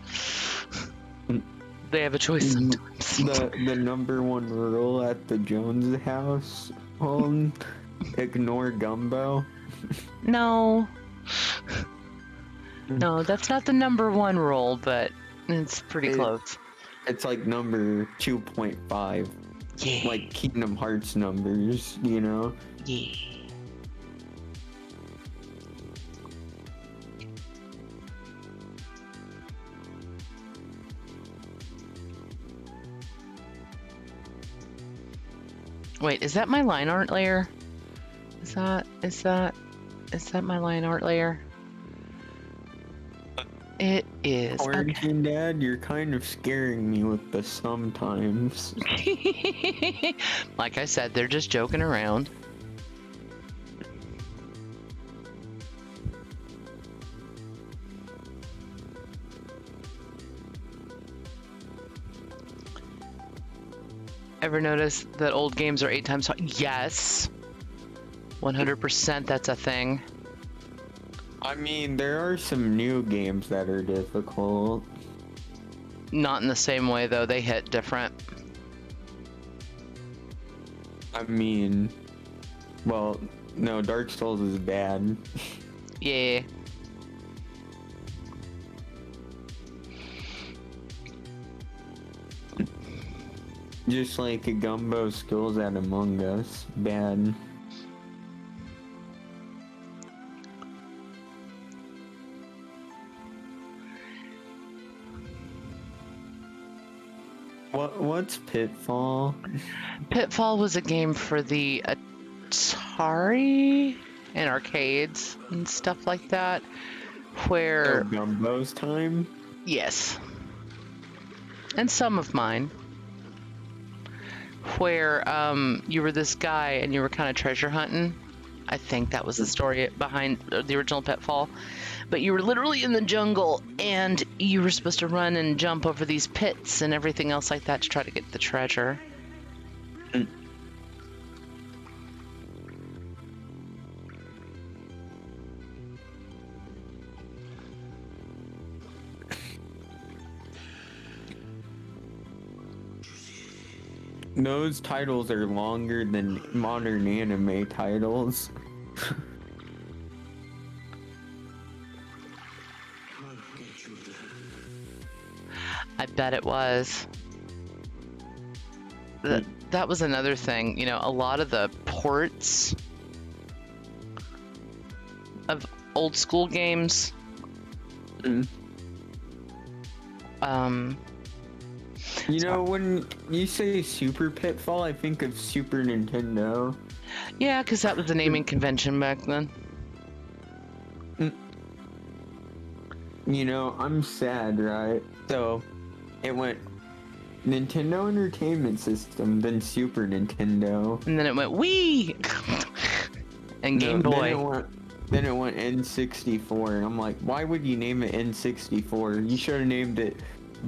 They have a choice sometimes. The number one rule at the Jones house, ignore Gumbo. No. No, that's not the number one rule, but it's pretty close. It's like number 2.5. Yeah. Like Kingdom Hearts numbers, you know? Yeah. Wait, is that my line art layer? Is that my line art layer? It is. Quarantine Dad, you're kind of scaring me with the sometimes. Like I said, they're just joking around. Ever notice that old games are 8 times hard? Yes. 100% that's a thing. I mean, there are some new games that are difficult. Not in the same way, though. They hit different. I mean, Well, no, Dark Souls is bad. Yeah. Just like a Gumbo Skills at Among Us, bad. What's Pitfall? Pitfall was a game for the Atari and arcades and stuff like that, where, Gumbo's time? yes, and some of mine, where you were this guy and you were kind of treasure hunting. I think that was the story behind the original Pitfall. But you were literally in the jungle and you were supposed to run and jump over these pits and everything else like that to try to get the treasure. Those titles are longer than modern anime titles. I bet it was. That was another thing. You know, a lot of the ports of old school games. You know, when you say Super Pitfall, I think of Super Nintendo. Yeah, because that was the naming convention back then. You know, I'm sad, right? So, it went Nintendo Entertainment System, then Super Nintendo. And then it went Wii! And Game Boy. Then it went N64, and I'm like, why would you name it N64? You should have named it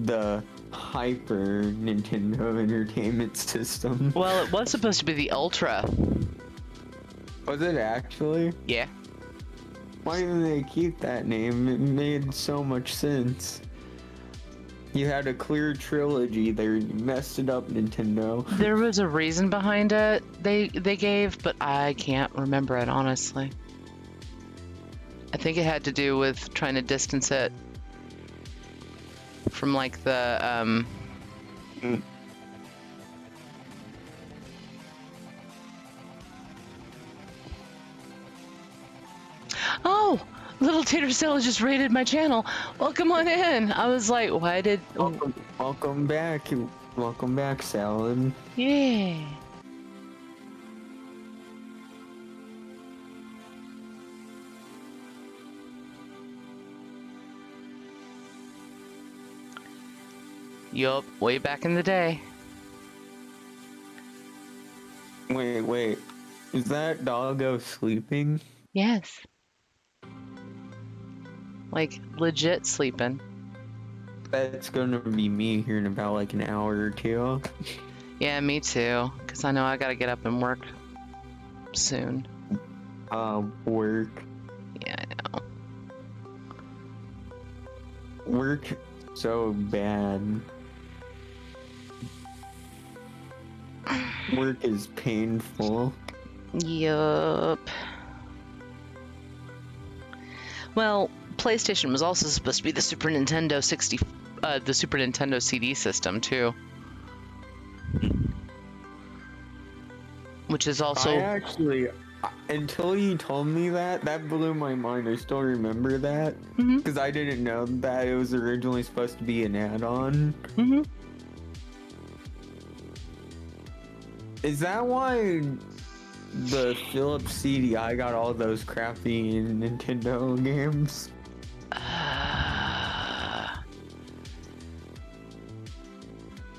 the Hyper Nintendo Entertainment System. Well, it was supposed to be the Ultra. Was it actually? Yeah. Why didn't they keep that name? It made so much sense. You had a clear trilogy there. You messed it up, Nintendo. There was a reason behind it they gave, but I can't remember it, honestly. I think it had to do with trying to distance it from, like, the, Oh! Little Tater Salad just raided my channel. Welcome on in. I was like, why did... Welcome back. Welcome back, Salad. Yeah. Yup, way back in the day. Wait. Is that doggo sleeping? Yes. Like, legit sleeping. That's gonna be me here in about like an hour or two. Yeah, me too. Because I know I gotta get up and work soon. Work. Yeah, I know. Work so bad. Work is painful. Yup. Well, PlayStation was also supposed to be the Super Nintendo CD system too. Which is also... I actually, until you told me that blew my mind. I still remember that. Because I didn't know that it was originally supposed to be an add-on. Is that why the Philips CDI got all those crappy Nintendo games?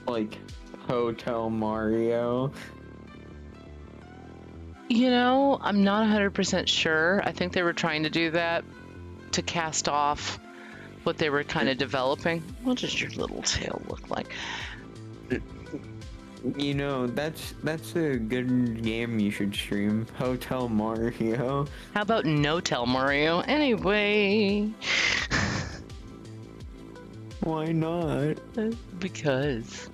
Like Hotel Mario. You know, I'm not 100% sure. I think they were trying to do that to cast off what they were kind of developing. What does your little tail look like? You know, that's a good game you should stream. Hotel Mario. How about No-Tell Mario? Anyway. Why not? Because.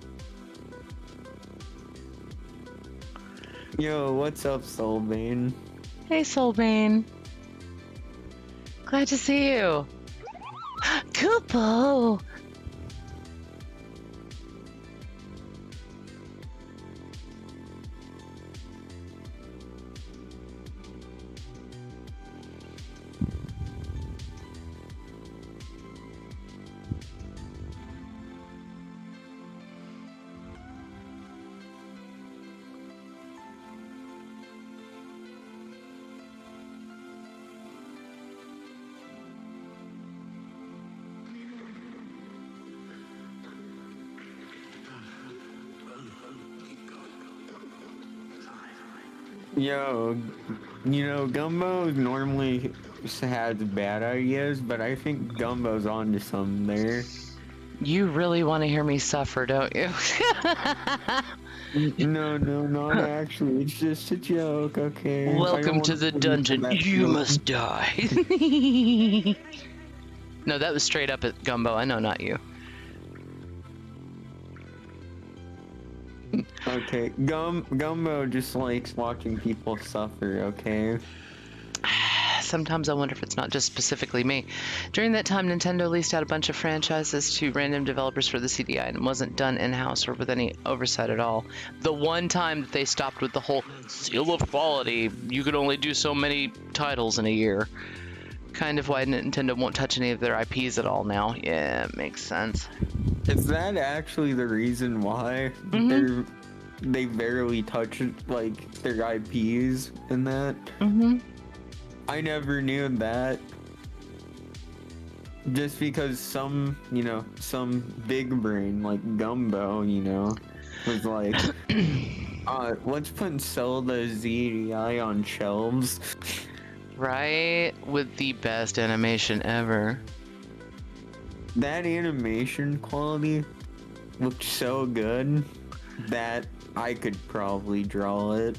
Yo, what's up, Soulbane? Hey, Soulbane. Glad to see you. Kupo! Yo, Gumbo normally has bad ideas, but I think Gumbo's onto something there. You really want to hear me suffer, don't you? No, not actually. It's just a joke, okay? I don't Welcome to wanna the put you through dungeon. that You feeling. must die. No, that was straight up at Gumbo. I know, not you. Okay, Gumbo just likes watching people suffer, okay? Sometimes I wonder if it's not just specifically me. During that time, Nintendo leased out a bunch of franchises to random developers for the CDI, and it wasn't done in-house or with any oversight at all. The one time that they stopped with the whole seal of quality, you could only do so many titles in a year. Kind of why Nintendo won't touch any of their IPs at all now. Yeah, it makes sense. Is that actually the reason why they barely touch like their IPs in that? Mm-hmm. I never knew that. Just because some big brain like Gumbo, was like, let's put Zelda ZDI on shelves. Right? With the best animation ever. That animation quality looked so good that I could probably draw it.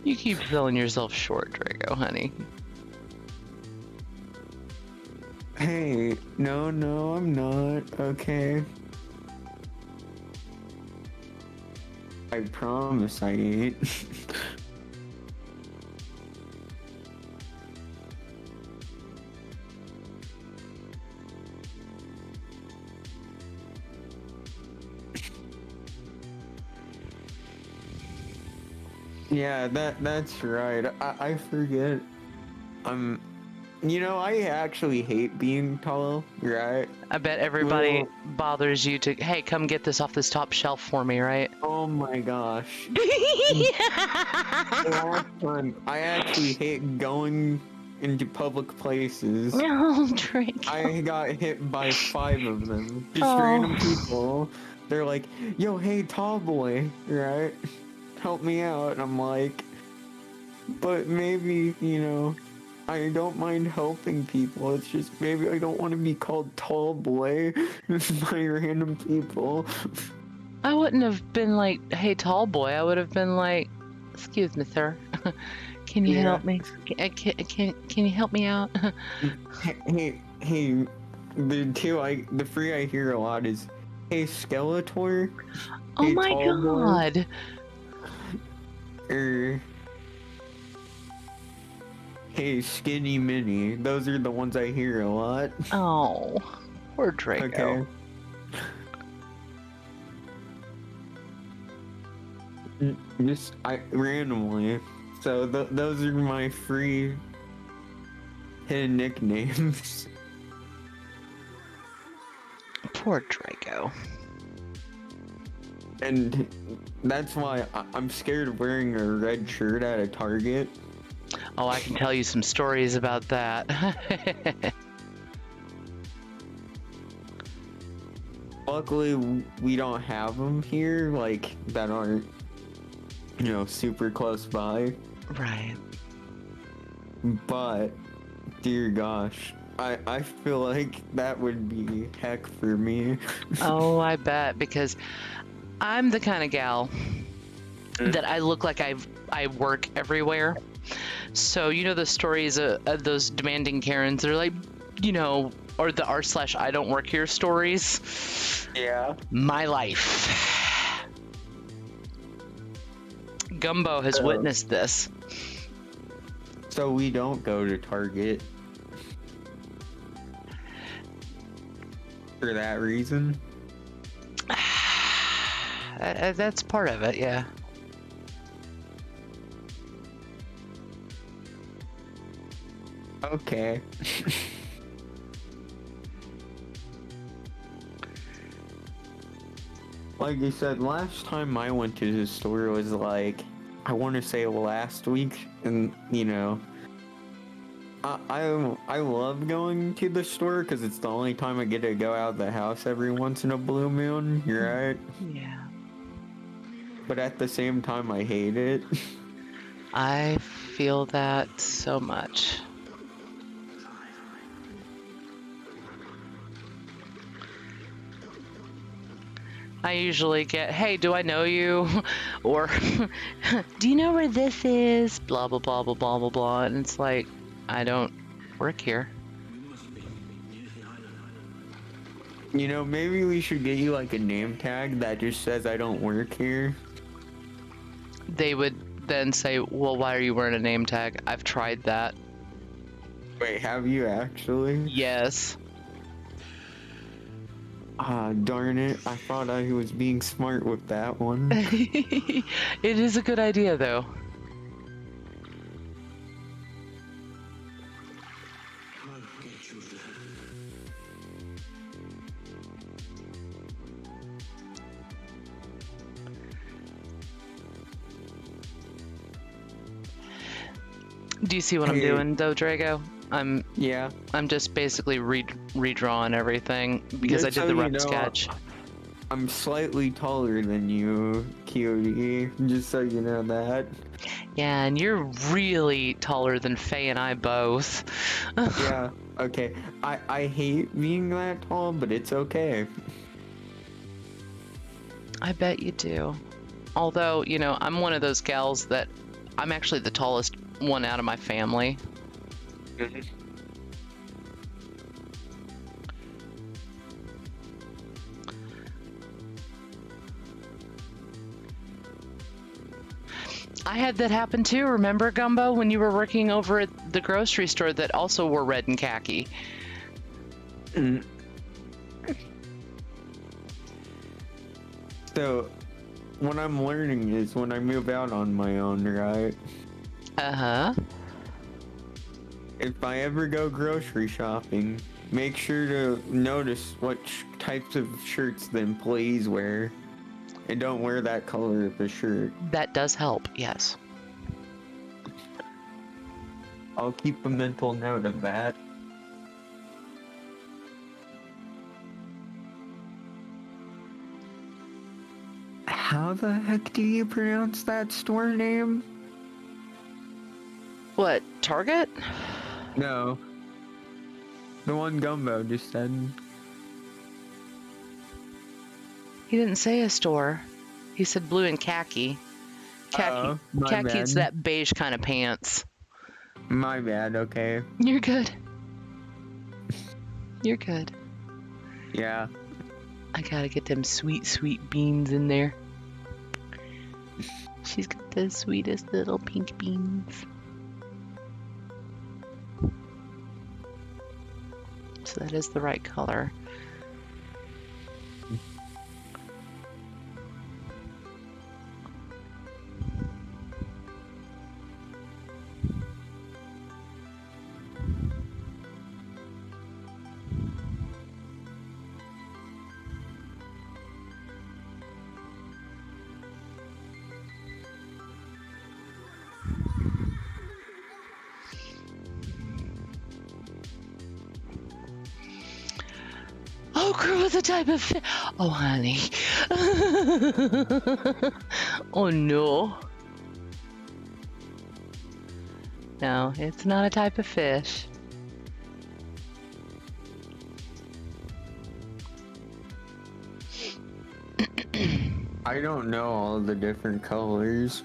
You keep selling yourself short, Drago, honey. Hey, no, I'm not, okay? I promise I ain't. Yeah, that's right. I forget. I actually hate being tall, right? I bet everybody Well- bothers you to, hey, come get this off this top shelf for me, right? Oh my gosh. Last time, I actually hate going into public places. No, Draco. I got hit by 5 of them. Just Oh. random people. They're like, yo, hey, tall boy, right? Help me out. And I'm like, but maybe, I don't mind helping people. It's just maybe I don't want to be called tall boy by random people. I wouldn't have been like, hey, tall boy. I would have been like, excuse me, sir. Can you Yeah. help me? Can you help me out? Hey, the free I hear a lot is, hey, Skeletor. Oh Hey, my tall boy. god. Or, hey, Skinny Mini. Those are the ones I hear a lot. Oh, poor Draco. Okay. Just randomly. So those are my free hidden nicknames. Poor Draco. And that's why I'm scared of wearing a red shirt at a Target. Oh, I can tell you some stories about that. Luckily, we don't have them here, like, that aren't, super close by. Right. But, dear gosh, I feel like that would be heck for me. Oh, I bet, because I'm the kind of gal that I look like I work everywhere. So, the stories of those demanding Karens that are like, or the r/I don't work here stories. Yeah. My life. Gumbo has witnessed this. So we don't go to Target. For that reason? That's part of it, yeah. Okay. Like I said, last time I went to the store was like, I want to say last week, and you know, I love going to the store because it's the only time I get to go out of the house every once in a blue moon, right? Yeah. But at the same time, I hate it. I feel that so much. I usually get, hey, do I know you? Or, do you know where this is? Blah, blah, blah, blah, blah, blah, blah. And it's like, I don't work here. You know, maybe we should get you like a name tag that just says I don't work here. They would then say, well, why are you wearing a name tag? I've tried that. Wait, have you actually? Yes. Ah, darn it. I thought I was being smart with that one. It is a good idea, though. Do you see what I'm Hey. doing, though, Drago? Yeah. I'm just basically redrawing everything because I Just did so the you rough know, sketch. I'm slightly taller than you, Cutie. Just so you know that. Yeah, and you're really taller than Faye and I both. Yeah, okay. I hate being that tall, but it's okay. I bet you do. Although, you know, I'm one of those gals that I'm actually the tallest one out of my family. I had that happen too. Remember, Gumbo, when you were working over at the grocery store that also wore red and khaki? Mm. So, what I'm learning is when I move out on my own, right? Uh-huh. If I ever go grocery shopping, make sure to notice what types of shirts the employees wear. And don't wear that color of the shirt. That does help, yes. I'll keep a mental note of that. How the heck do you pronounce that store name? What, Target? No. The one Gumbo just said. He didn't say a store. He said blue and khaki. Khaki. My Khaki's bad. that beige kind of pants. My bad, okay. You're good. You're good. Yeah. I gotta get them sweet, sweet beans in there. She's got the sweetest little pink beans. So that is the right color. Okra was a type of fish. Oh, honey. Oh, no. No, it's not a type of fish. I don't know all the different colors.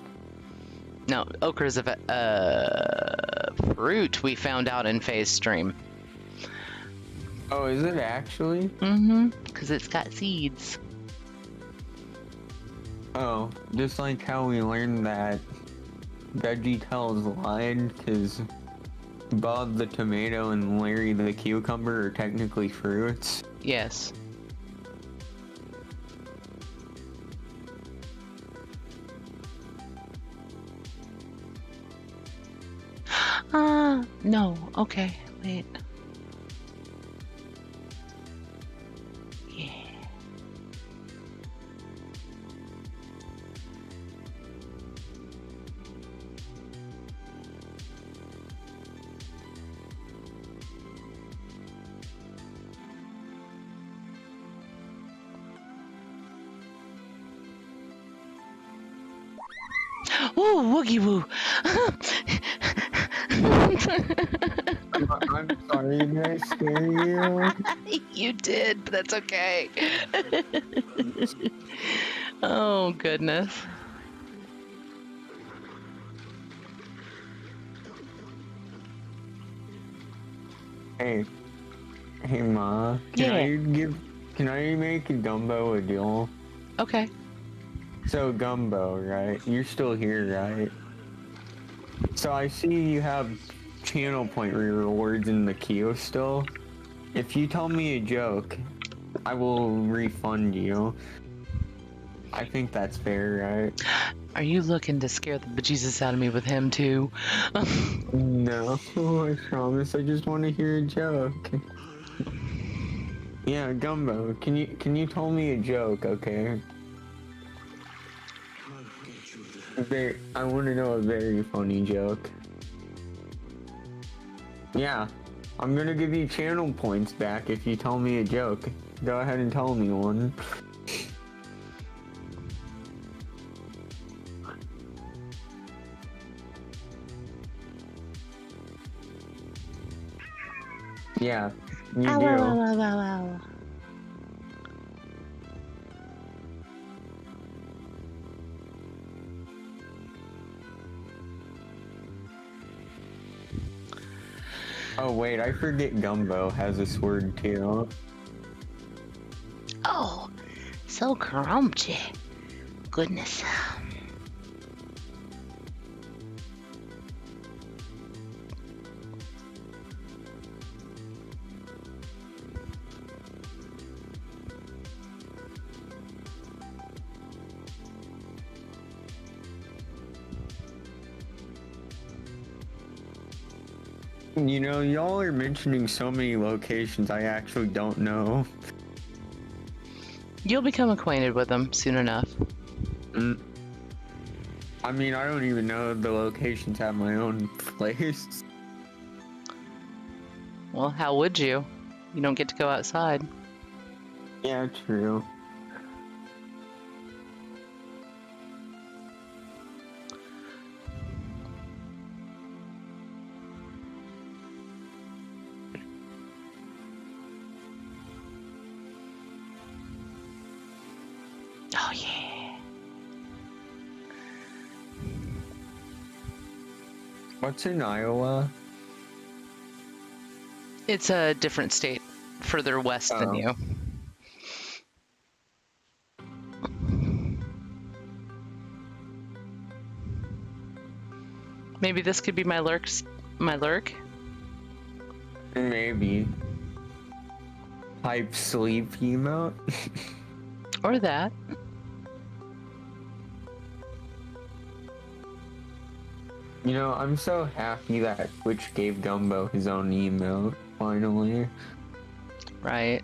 No, okra is a fruit we found out in Faye's stream. Oh, is it actually? Mm-hmm, because it's got seeds. Oh, just like how we learned that VeggieTales lied because Bob the tomato and Larry the cucumber are technically fruits. Yes. No. Okay. Wait. Yeah. Ooh, woogie woo. I'm sorry, did I scare you? You did, but that's okay. Oh, goodness. Hey, hey, Ma. Yeah. Can I make Gumbo a deal? Okay. So Gumbo, right? You're still here, right? So I see you have channel point rewards in the queue still. If you tell me a joke, I will refund you. I think that's fair, right? Are you looking to scare the bejesus out of me with him, too? No, I promise. I just want to hear a joke. Yeah, Gumbo, can you tell me a joke, okay? I want to know a very funny joke. Yeah, I'm gonna give you channel points back if you tell me a joke. Go ahead and tell me one. Yeah, you Ow, do. ow, ow, ow, ow. Oh wait, I forget Gumbo has a sword too. Oh, so crunchy. Goodness. You know, y'all are mentioning so many locations I actually don't know. You'll become acquainted with them soon enough. Mm. I mean, I don't even know the locations at my own place. Well, how would you? You don't get to go outside. Yeah, true. Oh, yeah. What's in Iowa? It's a different state, further west than Oh. you. Maybe this could be my lurk? Maybe. Type sleep emote? Or that. You know, I'm so happy that Twitch gave Gumbo his own emote, finally. Right.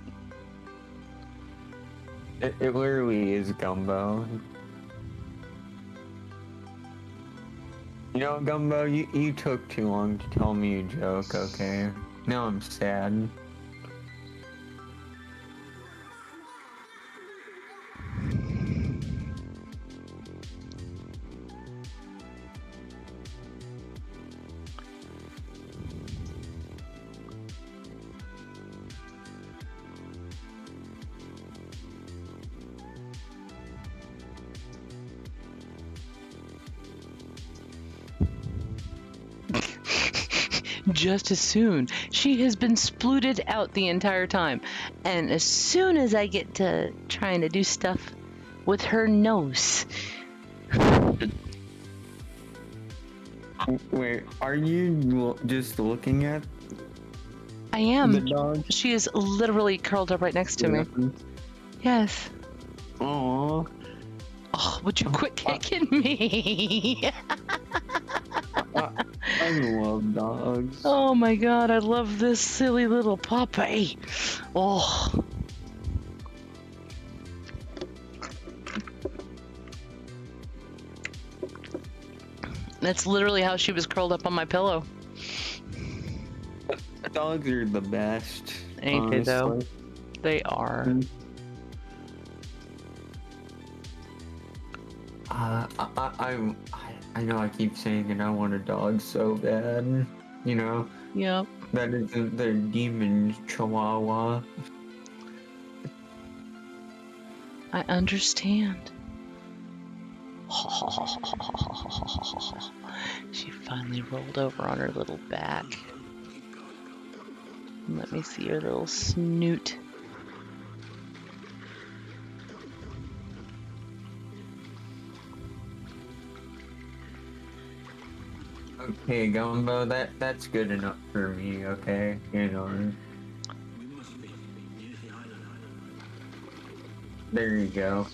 It literally is Gumbo. You know, Gumbo, you took too long to tell me a joke, okay? Now I'm sad. Just as soon. She has been splooted out the entire time. And as soon as I get to trying to do stuff with her nose, Wait, are you just looking at I the am. dog? She is literally curled up right next to me. Yes. Oh, Oh, would you quit kicking me? I love dogs. Oh my god, I love this silly little puppy. Oh. That's literally how she was curled up on my pillow. Dogs are the best. Ain't they though? Honestly. They are. I know I keep saying it. I want a dog so bad. You know Yep. that is the demon Chihuahua. I understand. She finally rolled over on her little back. Let me see her little snoot. Okay, Gumbo, that's good enough for me. Okay, you know. There you go.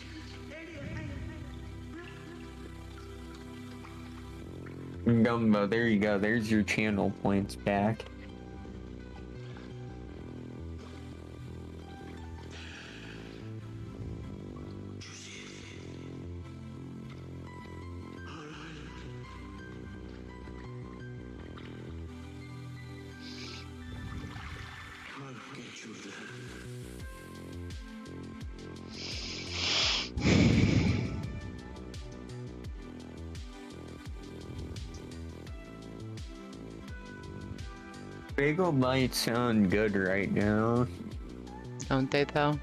Gumbo, there you go. There's your channel points back. Bagel bites sound good right now. Don't they though?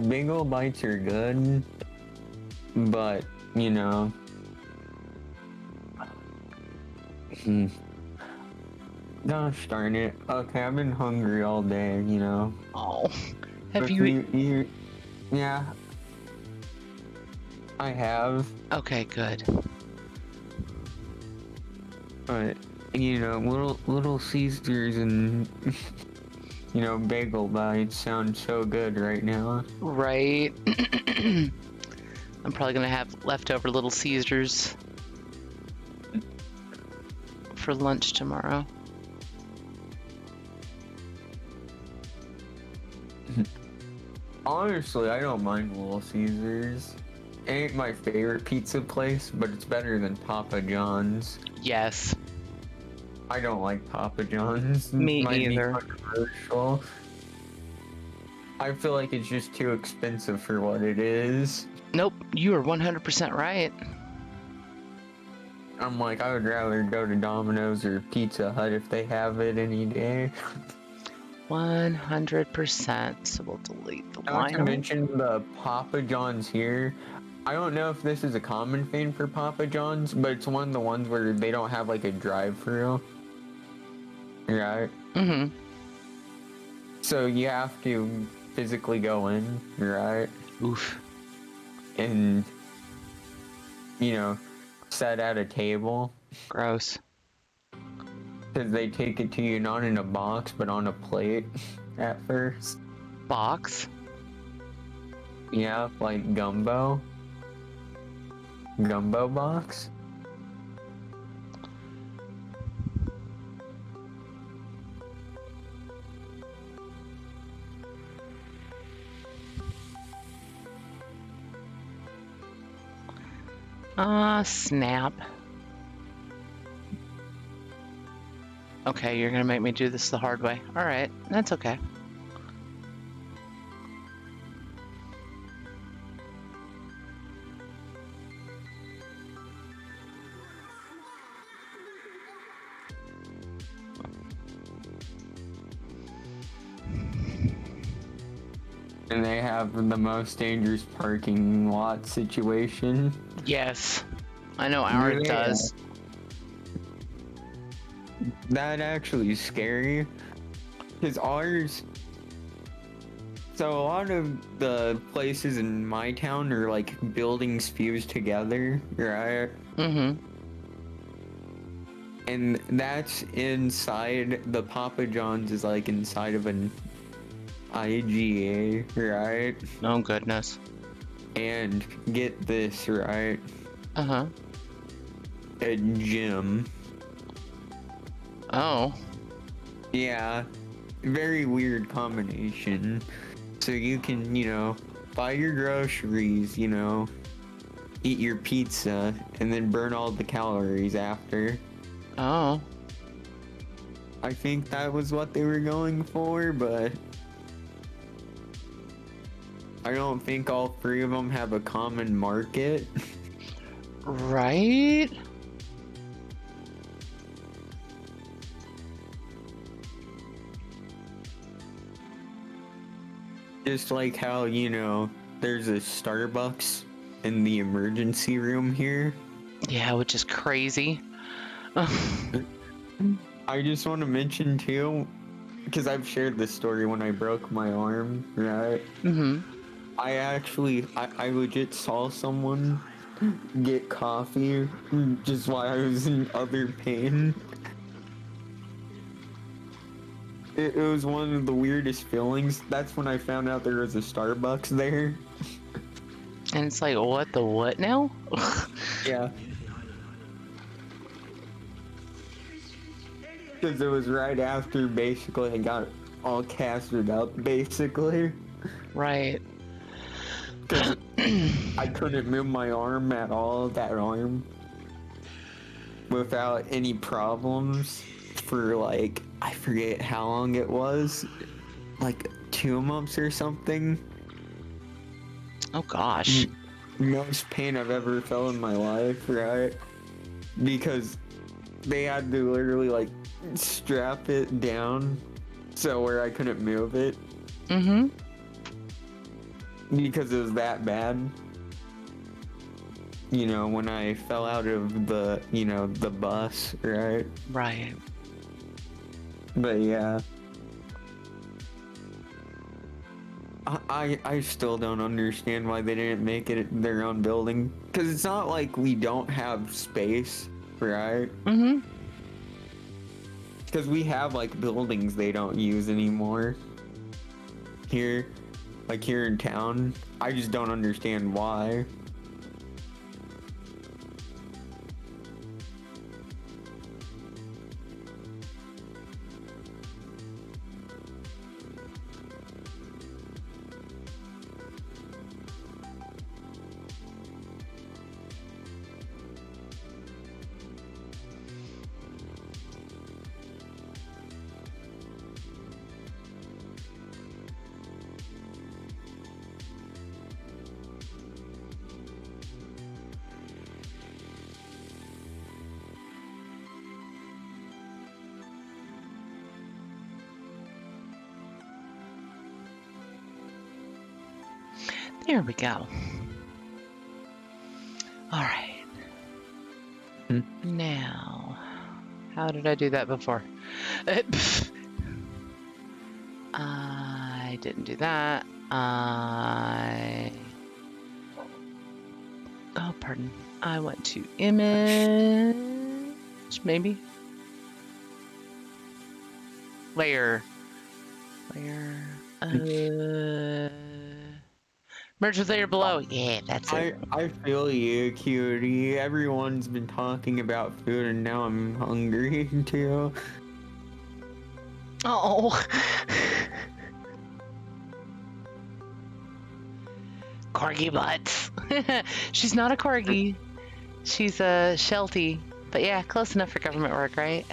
Bagel bites are good, but you know. Gosh darn it. Okay, I've been hungry all day, you know. Oh. Have But you? yeah, I have. Okay, good. But you know, little Caesars and you know, bagel bites sound so good right now. Right. I'm probably gonna have leftover Little Caesars for lunch tomorrow. Honestly, I don't mind Little Caesars. It ain't my favorite pizza place, but it's better than Papa John's. Yes. I don't like Papa John's. Me Might either. be controversial. I feel like it's just too expensive for what it is. Nope. You are 100% right. I'm like, I would rather go to Domino's or Pizza Hut if they have it any day. 100%. So we'll delete the Not to lineup. mention the Papa John's here. I don't know if this is a common thing for Papa John's, but it's one of the ones where they don't have like a drive-through. Right? Mm-hmm. So you have to physically go in, right? Oof. And, you know, set at a table. Gross. Because they take it to you not in a box, but on a plate at first. Box? Yeah, like gumbo. Gumbo box. Snap. Okay, you're gonna make me do this the hard way. Alright, that's okay. And they have the most dangerous parking lot situation. Yes. I know ours Yeah. does. That actually is scary. Because ours. So a lot of the places in my town are like buildings fused together, right? Mm-hmm. And that's inside, the Papa John's is like inside of an IGA, right? Oh, goodness. And get this, right? Uh-huh. A gym. Oh. Yeah, very weird combination. So you can, buy your groceries, eat your pizza, and then burn all the calories after. Oh. I think that was what they were going for, but I don't think all three of them have a common market. Right? Just like how, there's a Starbucks in the emergency room here. Yeah, which is crazy. I just want to mention too, because I've shared this story when I broke my arm, right? Mm-hmm. I legit saw someone get coffee just while I was in other pain. It was one of the weirdest feelings. That's when I found out there was a Starbucks there. And it's like, what the what now? Yeah. Because it was right after basically I got all casted up, basically. Right. Because I couldn't move my arm at all, that arm, without any problems for like, I forget how long it was, like 2 months or something. Oh, gosh. Most pain I've ever felt in my life, right? Because they had to literally like strap it down so where I couldn't move it Mm-hmm. because it was that bad. When I fell out of the, the bus, right? Right. But yeah. I still don't understand why they didn't make it their own building. Because it's not like we don't have space, right? Mm-hmm. Because we have like buildings they don't use anymore. Here, like here in town. I just don't understand why. There we go. All right. Now, how did I do that before? I didn't do that. Oh, pardon. I went to image, maybe. Layer. Merge with layer below. Yeah, that's it. I feel you, cutie. Everyone's been talking about food and now I'm hungry too. Oh. Corgi butts. She's not a corgi. She's a Sheltie. But yeah, close enough for government work, right?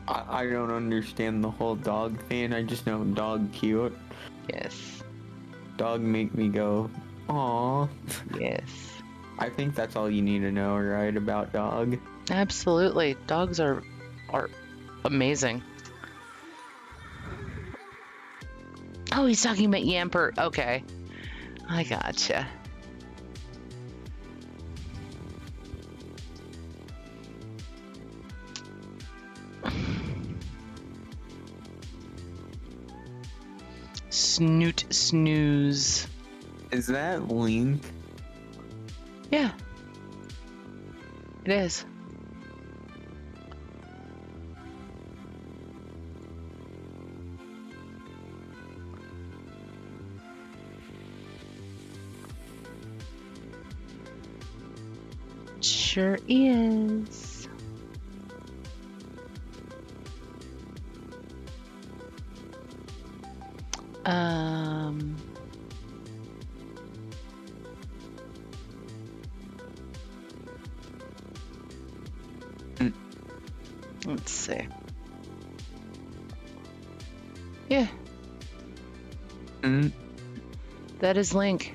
I don't understand the whole dog thing. I just know dog cute. Yes. Dog make me go, aww. Yes. I think that's all you need to know, right, about dog. Absolutely. Dogs are amazing. Oh, he's talking about Yamper. Okay. I gotcha. Snoot snooze. Is that Link? Yeah. It is. Sure is. Um, let's see. Yeah, Mm, that is Link.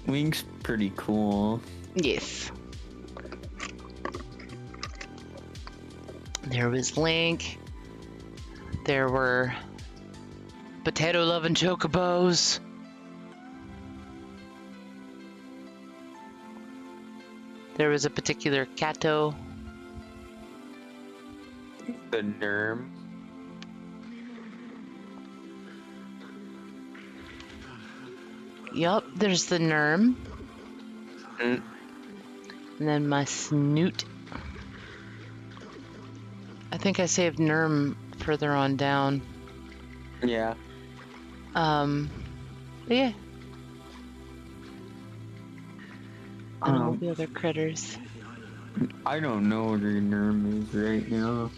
Link's pretty cool. Yes. There was Link. There were potato loving chocobos. There was a particular Kato. The Nerm. Yup, there's the Nerm. Mm, And then my Snoot. I think I saved Nerm further on down. yeah. But yeah. And all the other critters. I don't know what your Nerm is right now.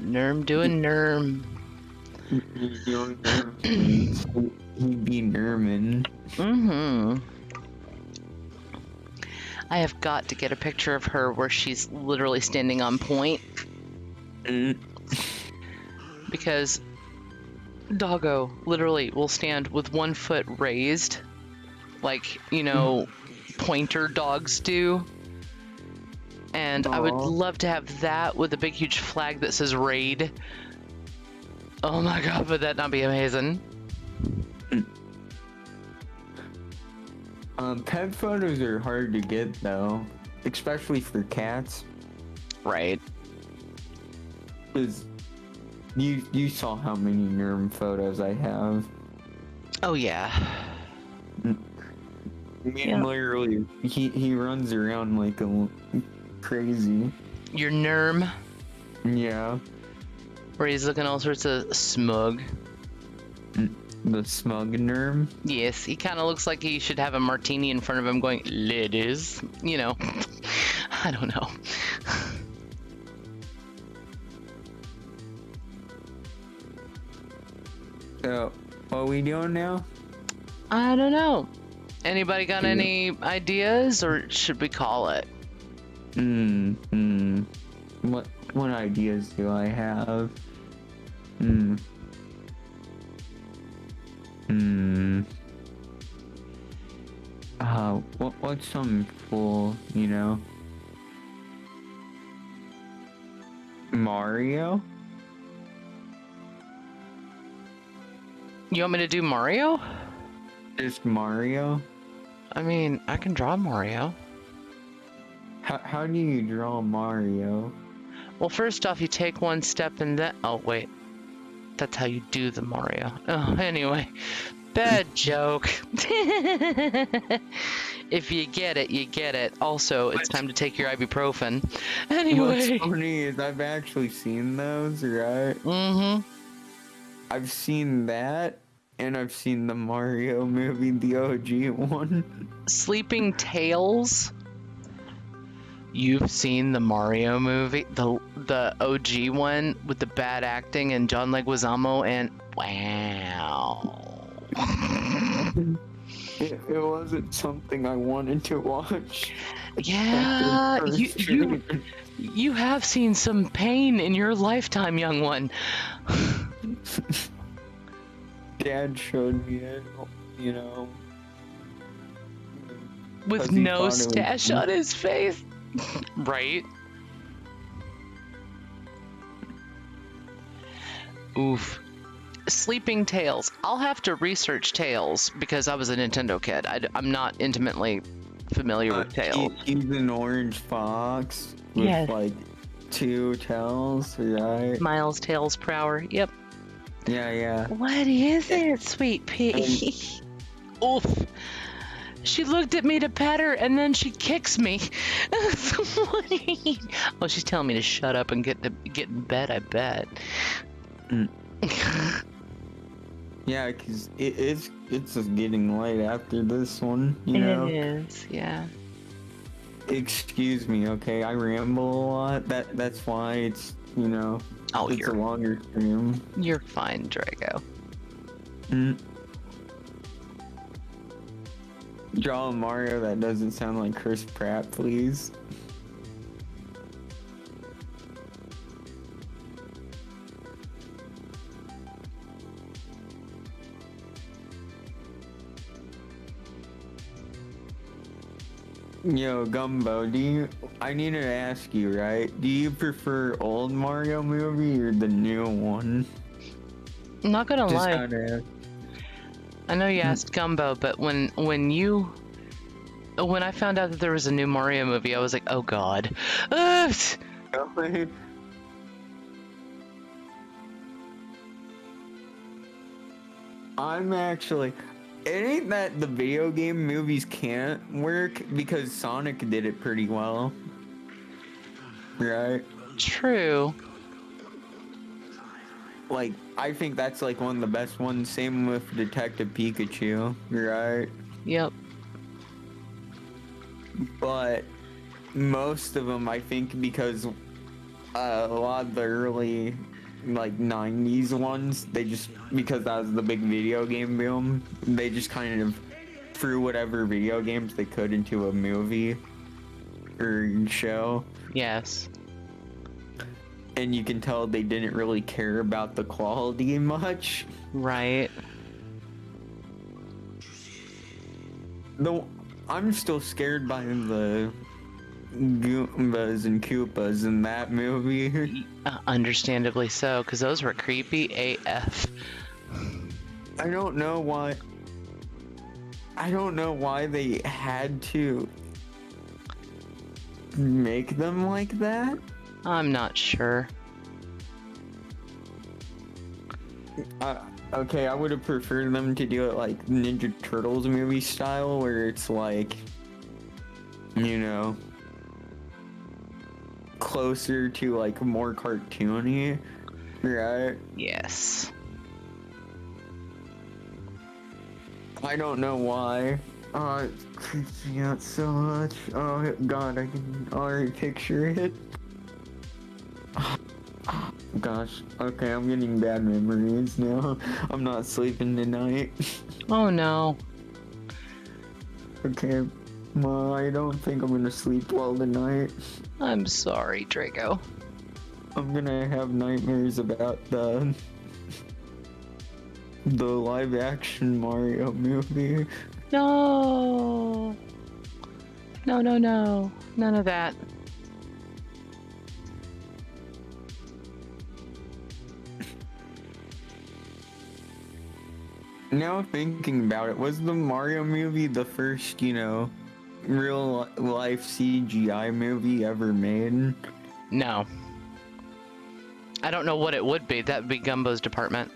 Nerm doing Nerm. Your Nerm. He'd be Nerman. Mm-hmm. I have got to get a picture of her where she's literally standing on point. Mm, Because Doggo literally will stand with 1 foot raised. Like, you know, pointer dogs do. And I would Aw. love to have that with a big huge flag that says raid. Oh my god, would that not be amazing? Pet photos are hard to get though, especially for cats. Right. Cause you saw how many Nerm photos I have. Oh yeah. I mean, Yeah. literally, he runs around like a crazy. Your Nerm, Yeah, where he's looking all sorts of smug. the smug Nerm. Yes, he kind of looks like he should have a martini in front of him going, ladies. You know. I don't know. So, what are we doing now? I don't know. Anybody got Yeah. any ideas, or should we call it? What ideas do I have? Hmm. What's something cool, you know? Mario? You want me to do Mario? Just Mario? I mean, I can draw Mario. How do you draw Mario? Well, first off, you take one step and then... Oh, wait. That's how you do the Mario. Oh, anyway. Bad joke. If you get it, you get it. Also, it's time to take your ibuprofen. Anyway. What's funny is I've actually seen those, right? Mm-hmm. I've seen that, and I've seen the Mario movie, the OG one. Sleeping Tales. You've seen the Mario movie, the OG one with the bad acting and John Leguizamo, and wow. It wasn't something I wanted to watch. Yeah, After you first trailer. you have seen some pain in your lifetime, young one. Dad showed me it, you know. With 'Cause he no thought it was stash cool. on his face. Right? Oof. Sleeping Tales. I'll have to research Tales because I was a Nintendo kid. I'm not intimately familiar with Tales. He's an orange fox with Yes. like 2 tails, right? Miles Tales per hour. Yep. Yeah. What is it, sweet pea? Oof. She looked at me to pet her, and then she kicks me. Well, she's telling me to shut up and get in bed, I bet. Mm. Yeah, because it's just getting late after this one, you know? It is, yeah. Excuse me, okay? I ramble a lot. That's why it's, you know, Oh, it's a longer stream. you're fine, Drago. Mm. Draw a Mario that doesn't sound like Chris Pratt, please. Yo, Gumbo, I need to ask you, right? Do you prefer old Mario movie or the new one? I'm not gonna Just lie. gotta I know you asked Gumbo, but when I found out that there was a new Mario movie, I was like, oh god. Ugh. I'm actually. It ain't that the video game movies can't work because Sonic did it pretty well. Right? True. Like, I think that's like one of the best ones. Same with Detective Pikachu, right? Yep. But most of them, I think, because a lot of the early like 90s ones, they just, because that was the big video game boom, they just kind of threw whatever video games they could into a movie or show, Yes. and you can tell they didn't really care about the quality much. Right. Though I'm still scared by the Goombas and Koopas in that movie. Understandably so, because those were creepy AF. I don't know why. I don't know why they had to make them like that. I'm not sure. Okay, I would have preferred them to do it like Ninja Turtles movie style, where it's like, you know, closer to like more cartoony, right? Yes. I don't know why. It creeps me out so much. Oh god, I can already picture it. Gosh, okay, I'm getting bad memories now. I'm not sleeping tonight. Oh no. Okay, Ma, I don't think I'm gonna sleep well tonight. I'm sorry, Drago. I'm gonna have nightmares about the live action Mario movie. No. No, no, no. None of that. Now thinking about it, was the Mario movie the first, you know, real life CGI movie ever made? No. I don't know what it would be. That would be Gumbo's department.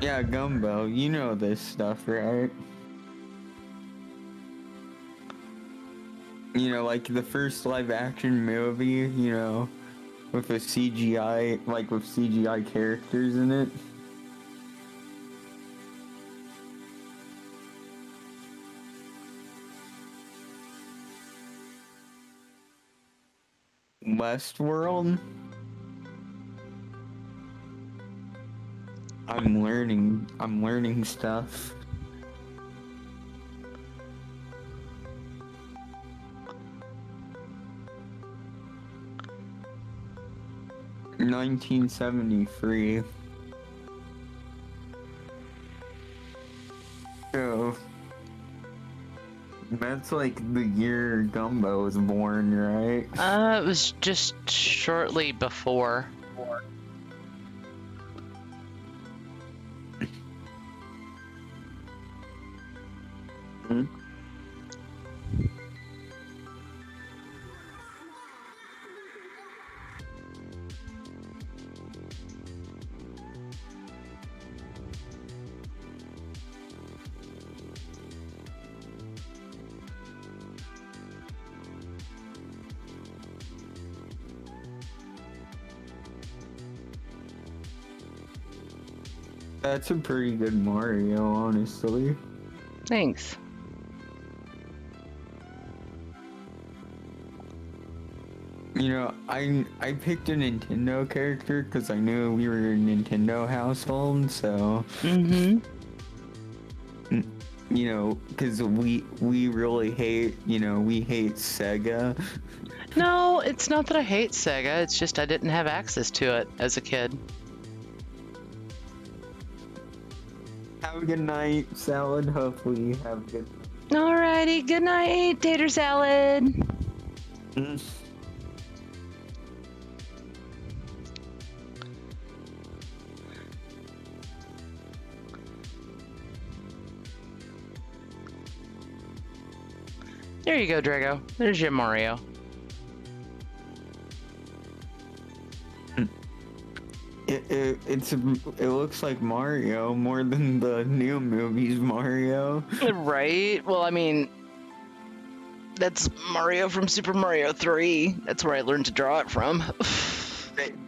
Yeah, Gumbo, you know this stuff, right? You know, like the first live action movie, you know, with a CGI, like with CGI characters in it. Westworld? I'm learning stuff. $1973. So that's like the year Gumbo was born, right? It was just shortly before. Hmm? That's a pretty good Mario, honestly. Thanks. You know, I picked a Nintendo character because I knew we were a Nintendo household, so Mm-hmm. you know, because we really hate, you know, we hate Sega. No, it's not that I hate Sega. It's just I didn't have access to it as a kid. Have a good night, Salad. Hopefully you have a good Alrighty, good night, tater salad. night. There you go, Drago. There's your Mario. It looks like Mario more than the new movies Mario. Right? Well, I mean, that's Mario from Super Mario 3. That's where I learned to draw it from.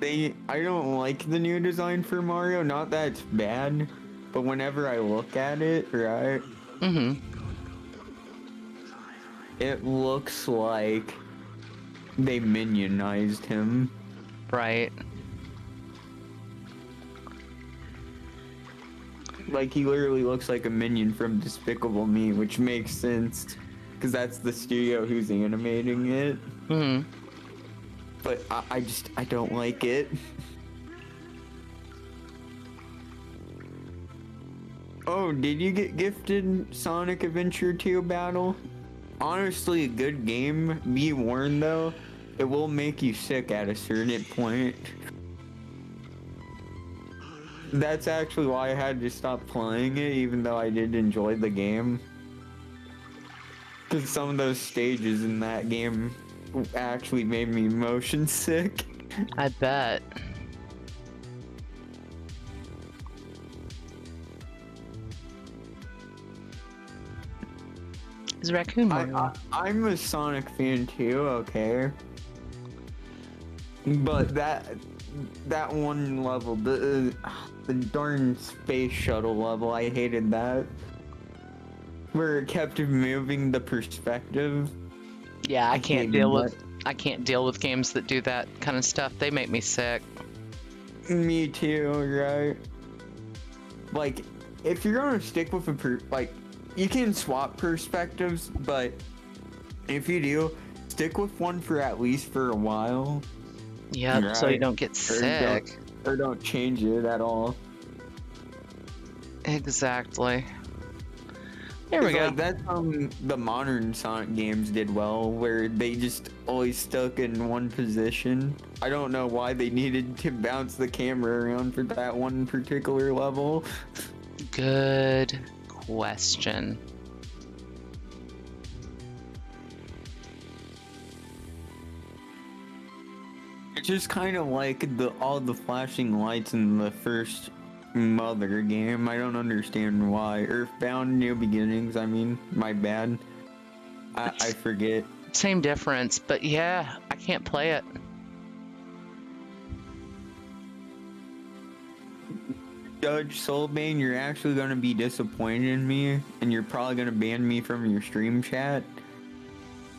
I don't like the new design for Mario. Not that it's bad, but whenever I look at it, right, Mm-hmm. it looks like they minionized him. Right. Like he literally looks like a minion from Despicable Me, which makes sense because that's the studio who's animating it. Mm-hmm. But I don't like it. Oh, did you get gifted Sonic Adventure 2 Battle? Honestly, a good game. Be warned though, it will make you sick at a certain point. That's actually why I had to stop playing it, even though I did enjoy the game. Because some of those stages in that game actually made me motion sick. I bet. Is Raccoon Mario? I'm a Sonic fan too, okay. But that one level, the darn space shuttle level, I hated that. Where it kept moving the perspective. Yeah, I I can't hated deal that. with I can't deal with games that do that kind of stuff. They make me sick. Me too, right? Like, if you're gonna stick with like, you can swap perspectives, but if you do, stick with one for at least for a while. Yep, so you Right. don't get sick. Or don't change it at all. Exactly. There we 'Cause, go. like, that's the modern Sonic games did well, where they just always stuck in one position. I don't know why they needed to bounce the camera around for that one particular level. Good question. It's just kind of like all the flashing lights in the first Mother game. I don't understand why. Earthbound New Beginnings, I mean, my bad. I forget. Same difference, but yeah, I can't play it. Judge Soulbane, you're actually gonna be disappointed in me, and you're probably gonna ban me from your stream chat.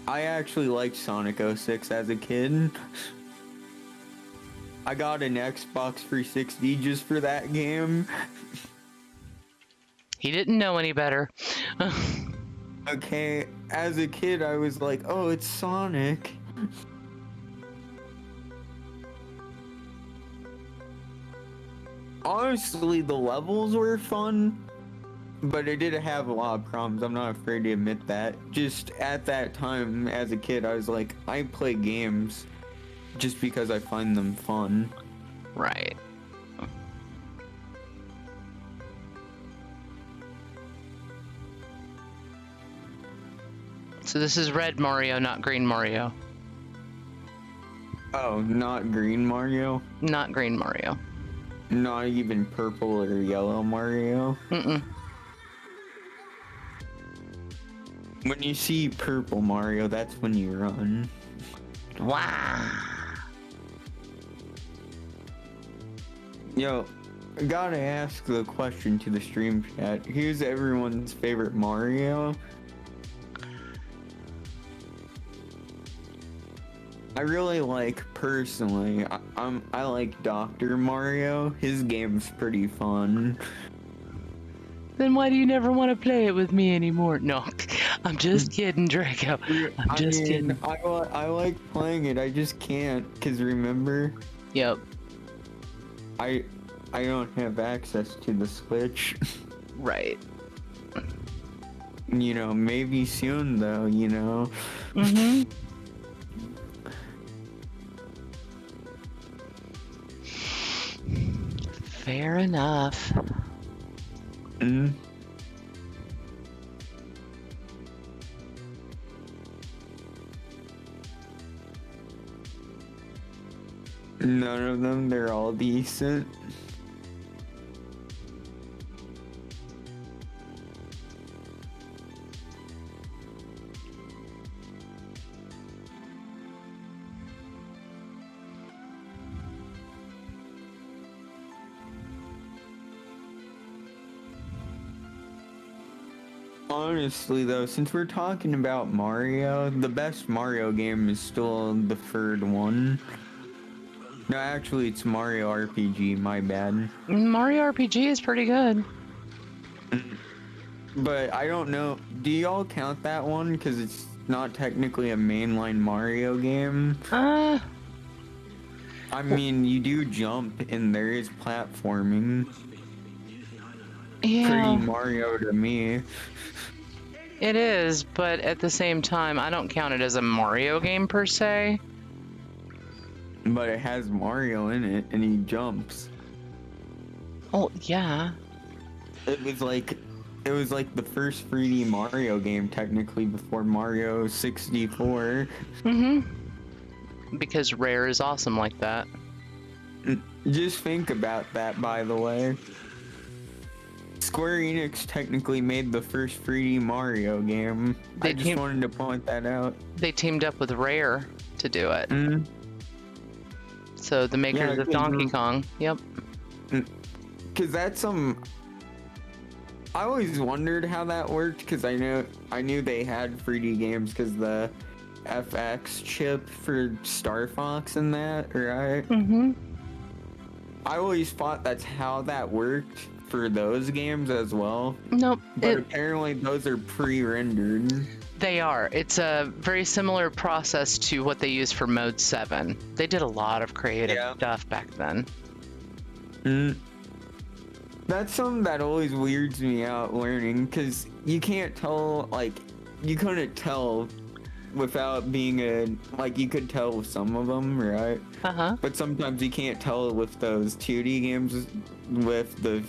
I actually liked Sonic 06 as a kid. I got an Xbox 360 just for that game. He didn't know any better. Okay, as a kid, I was like, oh, it's Sonic. Honestly, the levels were fun, but it did have a lot of problems. I'm not afraid to admit that. Just at that time, as a kid, I was like, I play games just because I find them fun. Right. So this is red Mario, not green Mario. Oh, not green Mario? Not green Mario. Not even purple or yellow Mario? Mm-mm. When you see purple Mario, that's when you run. Wow. Yo, gotta ask the question to the stream chat. Who's everyone's favorite Mario? I really like, personally, I like Dr. Mario. His game's pretty fun. Then why do you never want to play it with me anymore? No, I'm just kidding, Draco. I'm just kidding. I like playing it. I just can't, cause remember, Yep. I don't have access to the Switch. Right. You know, maybe soon though. You know. Mm-hmm. Fair enough. Mm. None of them. They're all decent. Honestly though, since we're talking about Mario, the best Mario game is still the third one. No, actually it's Mario RPG, my bad. Mario RPG is pretty good. But I don't know, do y'all count that one? Because it's not technically a mainline Mario game. I mean, you do jump and there is platforming. Yeah. Pretty Mario to me. It is, but at the same time, I don't count it as a Mario game per se. But it has Mario in it and he jumps. Oh, yeah. It was like the first 3D Mario game technically before Mario 64. Mm-hmm. Because Rare is awesome like that. Just think about that, by the way. Square Enix technically made the first 3D Mario game. I just wanted to point that out. They teamed up with Rare to do it. Mm. So the makers of Donkey Kong. Yep. Because that's I always wondered how that worked, because I knew they had 3D games because the FX chip for Star Fox and that, right? Mm-hmm. I always thought that's how that worked for those games as well. Nope. But apparently those are pre-rendered. They are. It's a very similar process to what they use for Mode 7. They did a lot of creative stuff back then. That's something that always weirds me out learning, because you can't tell, like, you couldn't tell without being you could tell with some of them, right? Uh-huh. But sometimes you can't tell with those 2D games with the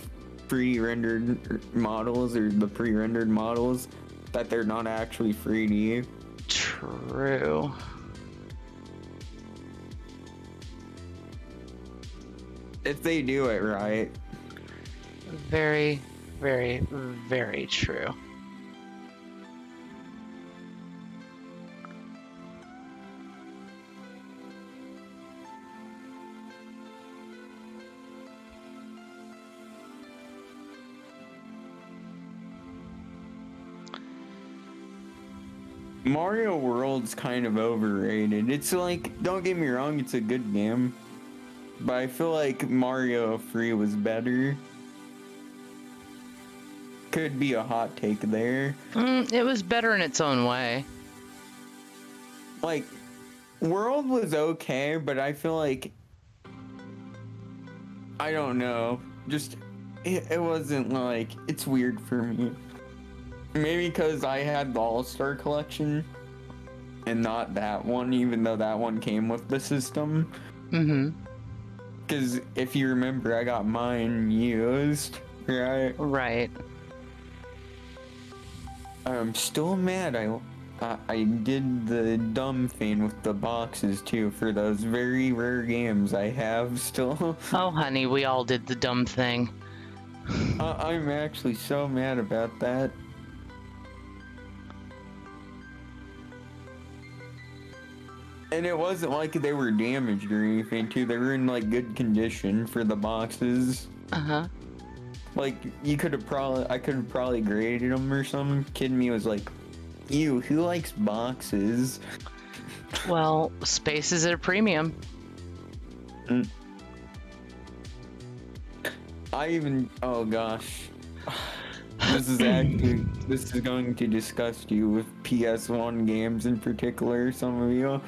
pre-rendered models or the pre-rendered models that they're not actually 3D. True. If they do it right. Very, very, very true. Mario World's kind of overrated. It's like, don't get me wrong, it's a good game, but I feel like Mario 3 was better. Could be a hot take there. It was better in its own way. Like, World was okay, but I feel like, I don't know, just, it wasn't like, it's weird for me. Maybe because I had the All-Star Collection and not that one, even though that one came with the system. Mm-hmm. Because if you remember, I got mine used, right? Right. I'm still mad. I did the dumb thing with the boxes too for those very rare games I have still. Oh, honey, we all did the dumb thing. I'm actually so mad about that. And it wasn't like they were damaged or anything, too. They were in like good condition for the boxes. Uh-huh. Like I could have probably graded them or something. Kid me was like, "Ew, who likes boxes?" Well, space is at a premium. Oh gosh, this is going to disgust you with PS1 games in particular. Some of you,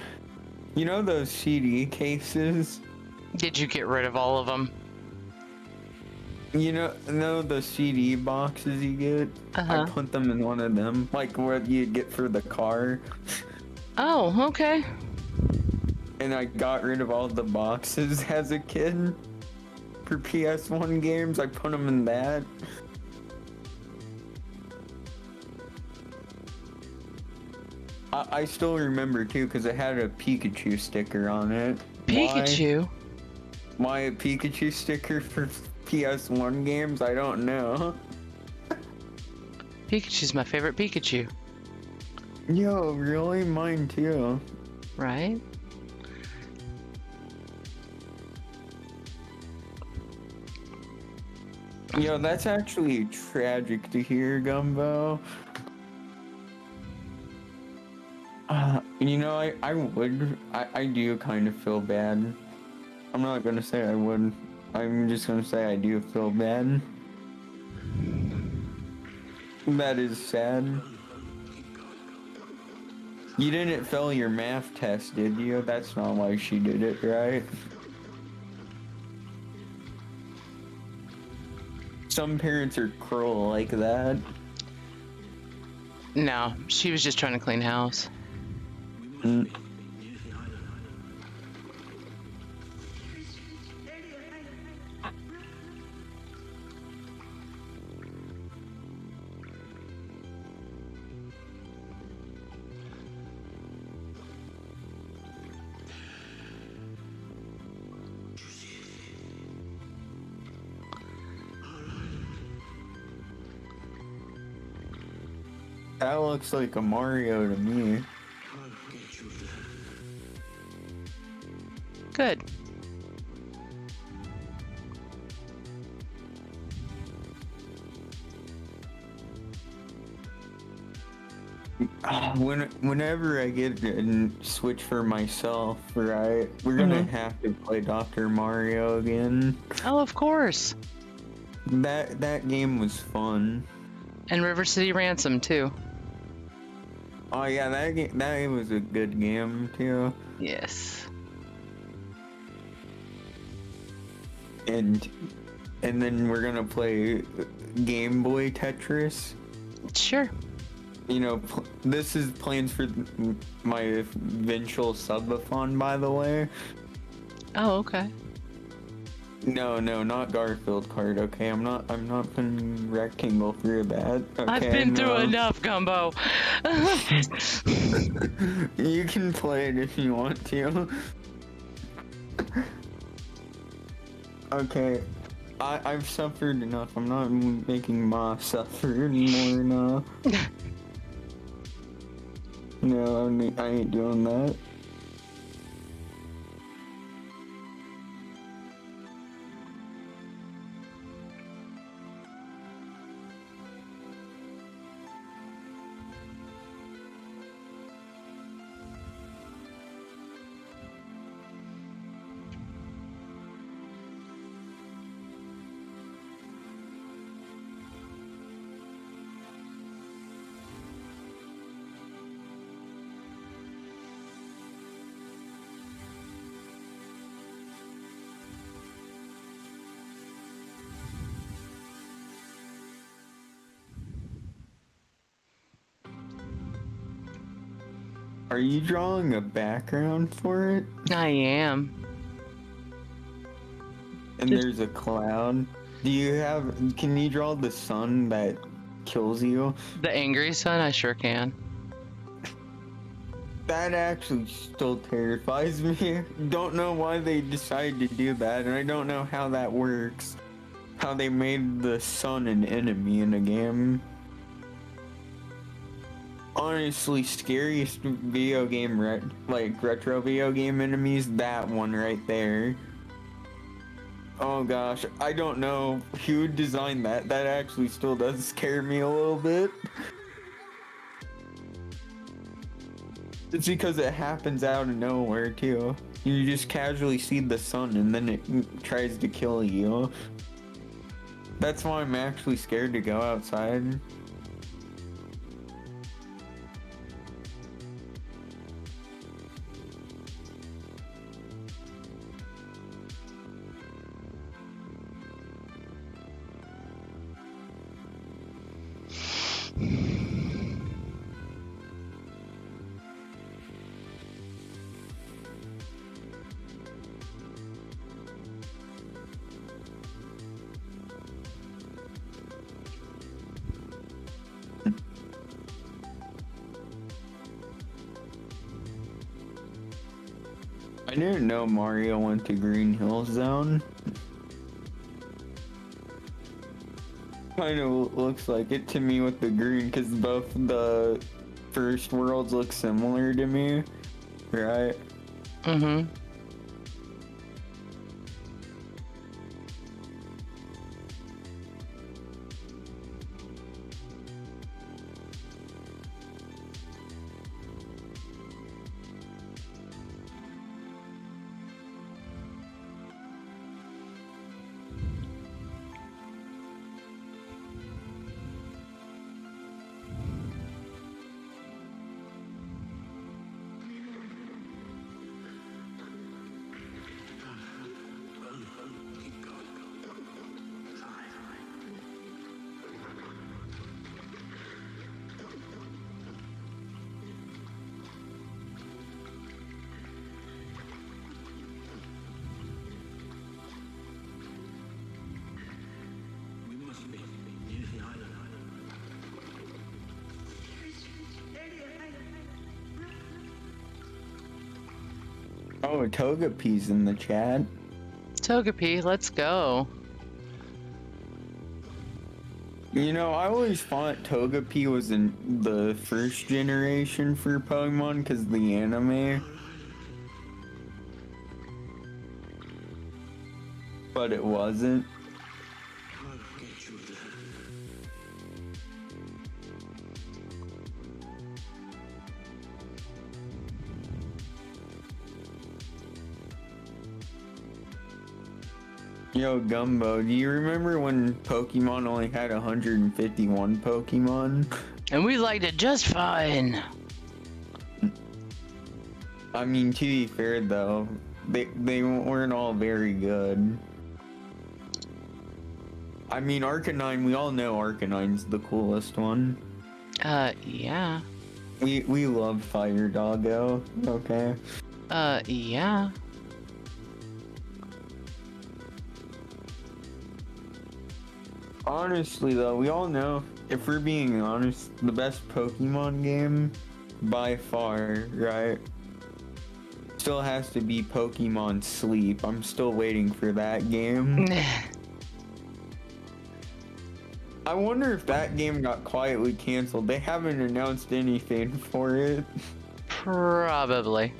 you know those CD cases. Did you get rid of all of them? You know the CD boxes you get? Uh-huh. I put them in one of them, like what you get for the car. Oh, okay. And I got rid of all the boxes as a kid for PS1 games. I put them in that. I still remember too, because it had a Pikachu sticker on it. Pikachu? Why a Pikachu sticker for PS1 games? I don't know. Pikachu's my favorite Pikachu. Yo, really? Mine too. Right? Yo, that's actually tragic to hear, Gumbo. I do kind of feel bad. I'm not gonna say I would. I'm just gonna say I do feel bad. That is sad. You didn't fail your math test, did you? That's not why she did it, right? Some parents are cruel like that. No, she was just trying to clean house. That looks like a Mario to me. Good. Whenever I get a Switch for myself, right, we're gonna have to play Dr. Mario again. Oh, of course. That game was fun. And River City Ransom, too. Oh yeah, that was a good game too. Yes. And then we're gonna play Game Boy Tetris. Sure. You know, this is plans for my eventual subathon, by the way. Oh, okay. No, not Garfield card. Okay, I'm not putting rectangle through that. Okay, I've been through enough, Gumbo. You can play it if you want to. Okay, I've suffered enough. I'm not making Ma suffer anymore now. No, I ain't doing that. Are you drawing a background for it? I am. And there's a cloud. Can you draw the sun that kills you? The angry son, I sure can. That actually still terrifies me. Don't know why they decided to do that, and I don't know how that works. How they made the sun an enemy in a game. Honestly, scariest video game, like retro video game enemies, that one right there. Oh gosh, I don't know who designed that. That actually still does scare me a little bit. It's because it happens out of nowhere too. You just casually see the sun and then it tries to kill you. That's why I'm actually scared to go outside. I didn't know Mario went to Green Hill Zone. Kind of looks like it to me with the green, because both the first worlds look similar to me, right? Mm-hmm. Oh, Togepi's in the chat. Togepi, let's go. You know, I always thought Togepi was in the first generation for Pokemon because the anime. But it wasn't. Yo, Gumbo, do you remember when Pokemon only had 151 Pokemon? And we liked it just fine. I mean, to be fair though, they weren't all very good. I mean, Arcanine, we all know Arcanine's the coolest one. Yeah. We love Fire Doggo, okay? Yeah. Honestly though, we all know, if we're being honest, the best Pokemon game by far, right? Still has to be Pokemon Sleep. I'm still waiting for that game. I wonder if that game got quietly canceled. They haven't announced anything for it. Probably.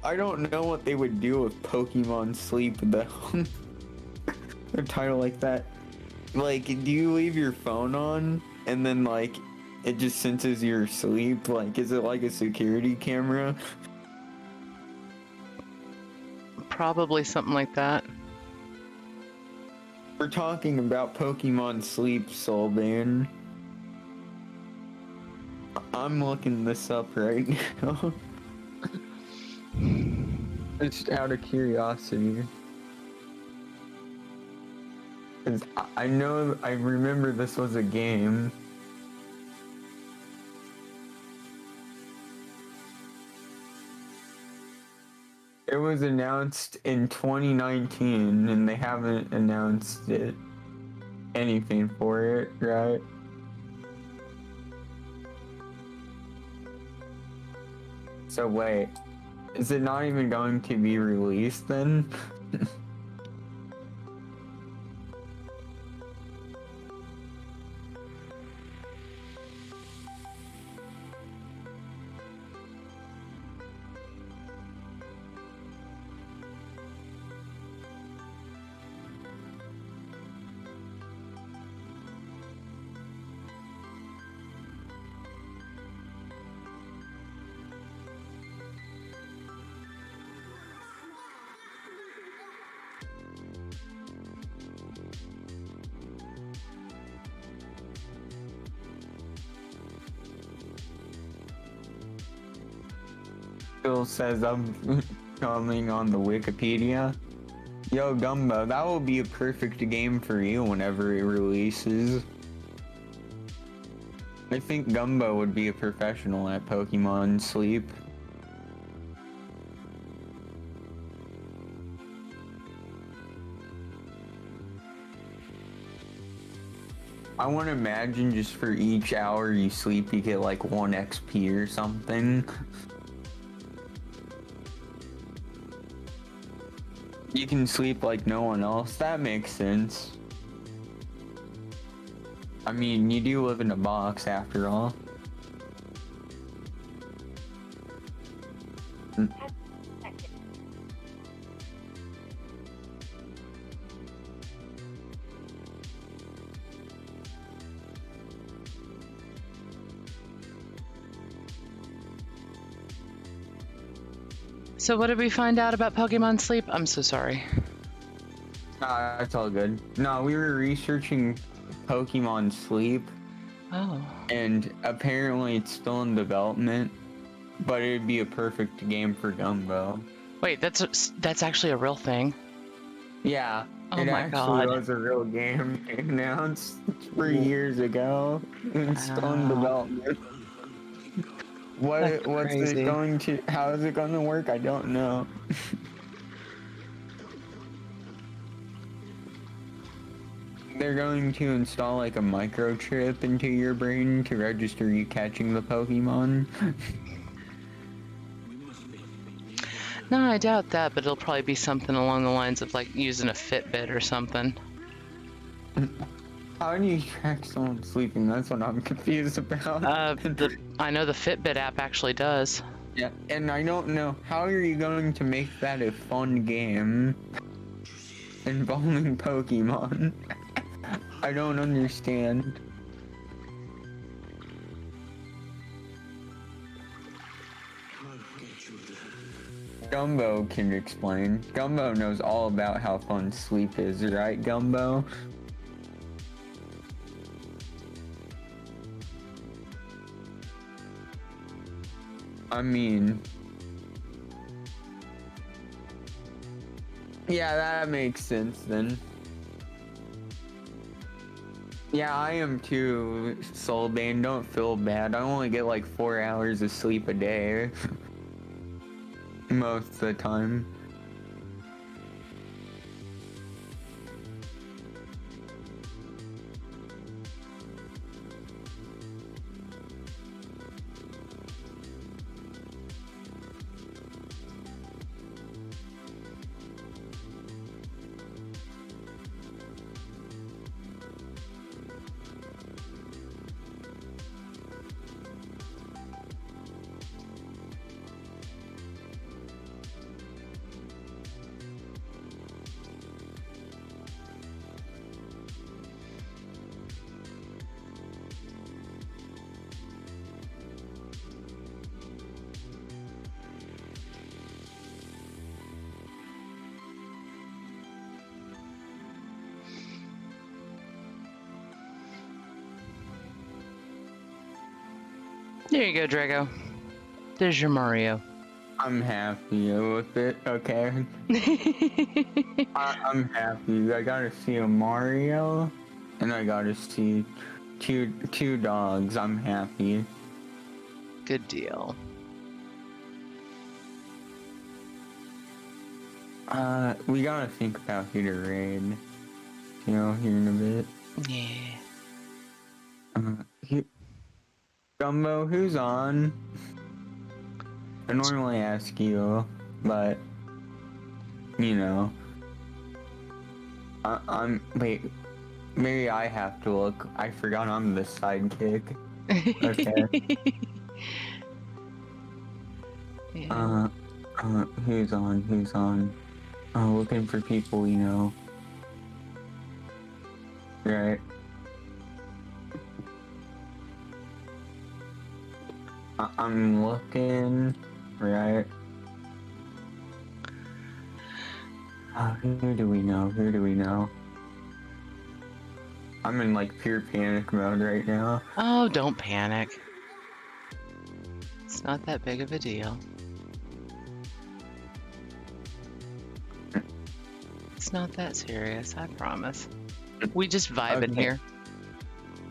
I don't know what they would do with Pokemon Sleep though. A title like that. Like, do you leave your phone on and then like it just senses you're asleep? Like, is it like a security camera? Probably something like that. We're talking about Pokemon Sleep, Soulbane. I'm looking this up right now. Just out of curiosity. 'Cause I know, I remember this was a game. It was announced in 2019 and they haven't announced anything for it, right? So wait, is it not even going to be released then? Still says I'm coming on the Wikipedia. Yo, Gumbo, that will be a perfect game for you whenever it releases. I think Gumbo would be a professional at Pokemon Sleep. I want to imagine just for each hour you sleep, you get like 1 XP or something. You can sleep like no one else. That makes sense. I mean, you do live in a box after all. So what did we find out about Pokemon Sleep? I'm so sorry. That's all good. No, we were researching Pokemon Sleep, Oh. and apparently it's still in development, but it'd be a perfect game for Gumbo. Wait, that's actually a real thing. Yeah, Oh it my actually God. was a real game announced 3 years ago. It's still in Wow. development. That's What's it crazy. going to? How is it going to work? I don't know. They're going to install like a microchip into your brain to register you catching the Pokemon. No, I doubt that, but it'll probably be something along the lines of like using a Fitbit or something. How do you track someone sleeping? That's what I'm confused about. I know the Fitbit app actually does. Yeah, and I don't know, how are you going to make that a fun game involving Pokemon? I don't understand. Gumbo can explain. Gumbo knows all about how fun sleep is, right, Gumbo? I mean... Yeah, that makes sense then. Yeah, I am too, Soulbane. Don't feel bad. I only get like 4 hours of sleep a day. Most of the time. There you go, Drago. There's your Mario. I'm happy with it, okay? I'm happy. I gotta see a Mario, and I gotta see two dogs. I'm happy. Good deal. We gotta think about who to raid. You know, here in a bit. Yeah. Gumbo, who's on? I normally ask you, but you know, wait. Maybe I have to look. I forgot I'm the sidekick. Okay. Yeah. Who's on? Who's on? Looking for people we know. Right. I'm looking. Right. Who do we know? Who do we know? I'm in like pure panic mode right now. Oh, don't panic. It's not that big of a deal. It's not that serious, I promise. We just vibing Okay. here.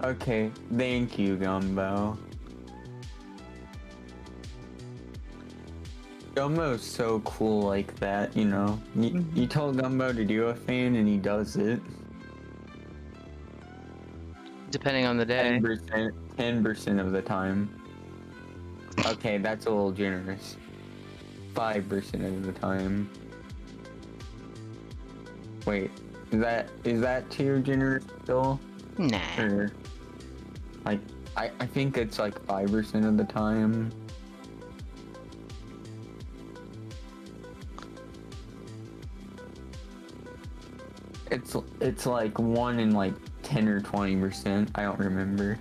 Okay, thank you, Gumbo. Gumbo's so cool like that, you know. You tell Gumbo to do a fan and he does it. Depending on the day. 10% of the time. Okay, that's a little generous. 5% of the time. Wait, is that too generous still? Nah. Or like I think it's like 5% of the time. It's like 1 in like 10 or 20%. I don't remember.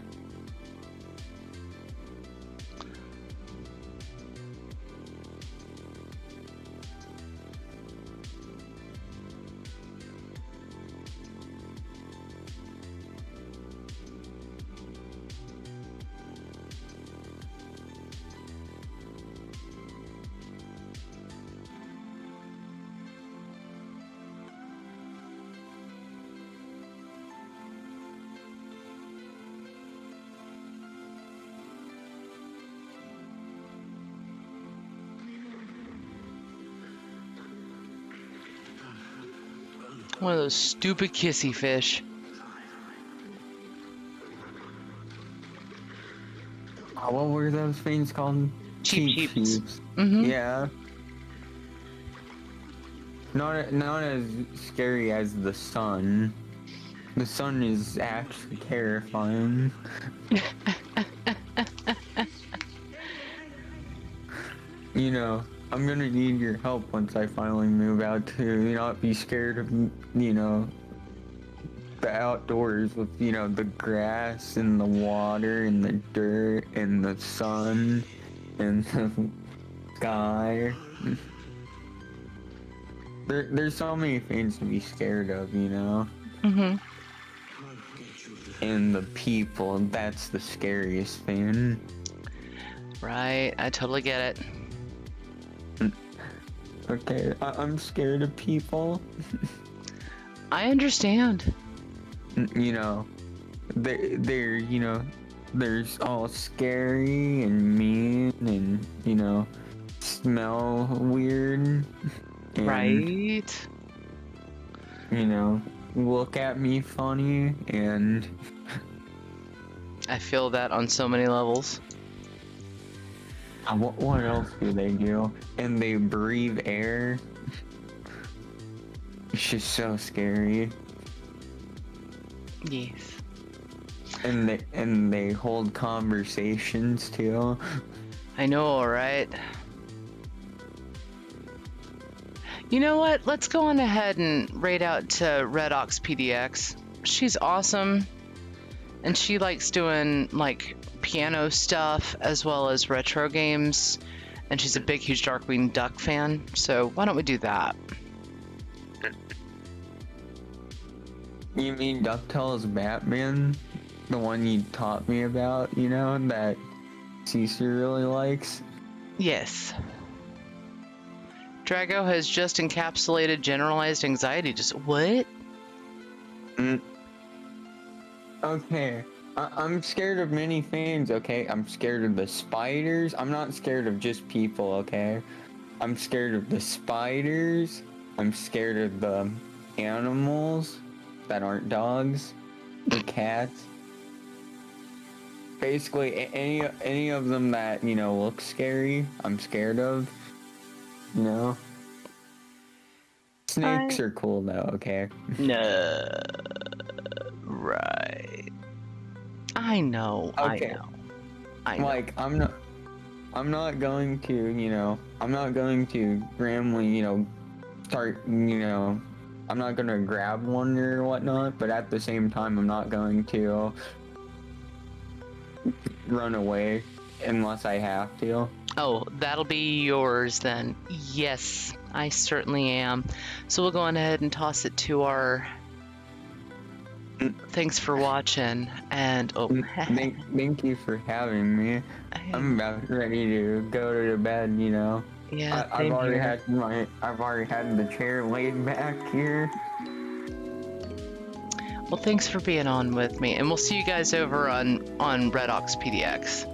One of those stupid kissy fish. What were those things called? Cheap Cheap cheeps. sheeps. Mm-hmm. Yeah. Not as scary as the sun. The sun is actually terrifying. You know, I'm gonna need your help once I finally move out to not be scared of, you know, the outdoors with, you know, the grass and the water and the dirt and the sun and the sky. There's so many things to be scared of, you know? Mm-hmm. And the people, that's the scariest thing. Right, I totally get it. Okay, I'm scared of people. I understand. You know, they're, you know, there's all scary and mean and, you know, smell weird. And, Right. you know, look at me funny and I feel that on so many levels. what else do they do? And they breathe air. It's just so scary. Yes. And they hold conversations too. I know, right? You know what? Let's go on ahead and raid out to Red Ox PDX. She's awesome. And she likes doing like piano stuff as well as retro games. And she's a big, huge Darkwing Duck fan. So why don't we do that? You mean DuckTales Batman? The one you taught me about, you know, that Cece really likes? Yes. Drago has just encapsulated generalized anxiety. Just what? Okay. I'm scared of many things, okay? I'm scared of the spiders. I'm not scared of just people, okay? I'm scared of the spiders. I'm scared of the animals that aren't dogs or cats. Basically, any of them that, you know, look scary, I'm scared of. You know? Snakes are cool though, okay? No. Right. I know. Okay. I know. Like, I'm not going to, you know, I'm not going to randomly, you know, start, you know, I'm not gonna grab one or whatnot, but at the same time, I'm not going to run away unless I have to. Oh, that'll be yours then. Yes, I certainly am. So we'll go on ahead and toss it to our... Thanks for watching, and... Oh, Thank you for having me. I'm about ready to go to bed, you know. Yeah, I've same already here. I've already had the chair laid back here. Well, thanks for being on with me, and we'll see you guys over on Red Ox PDX.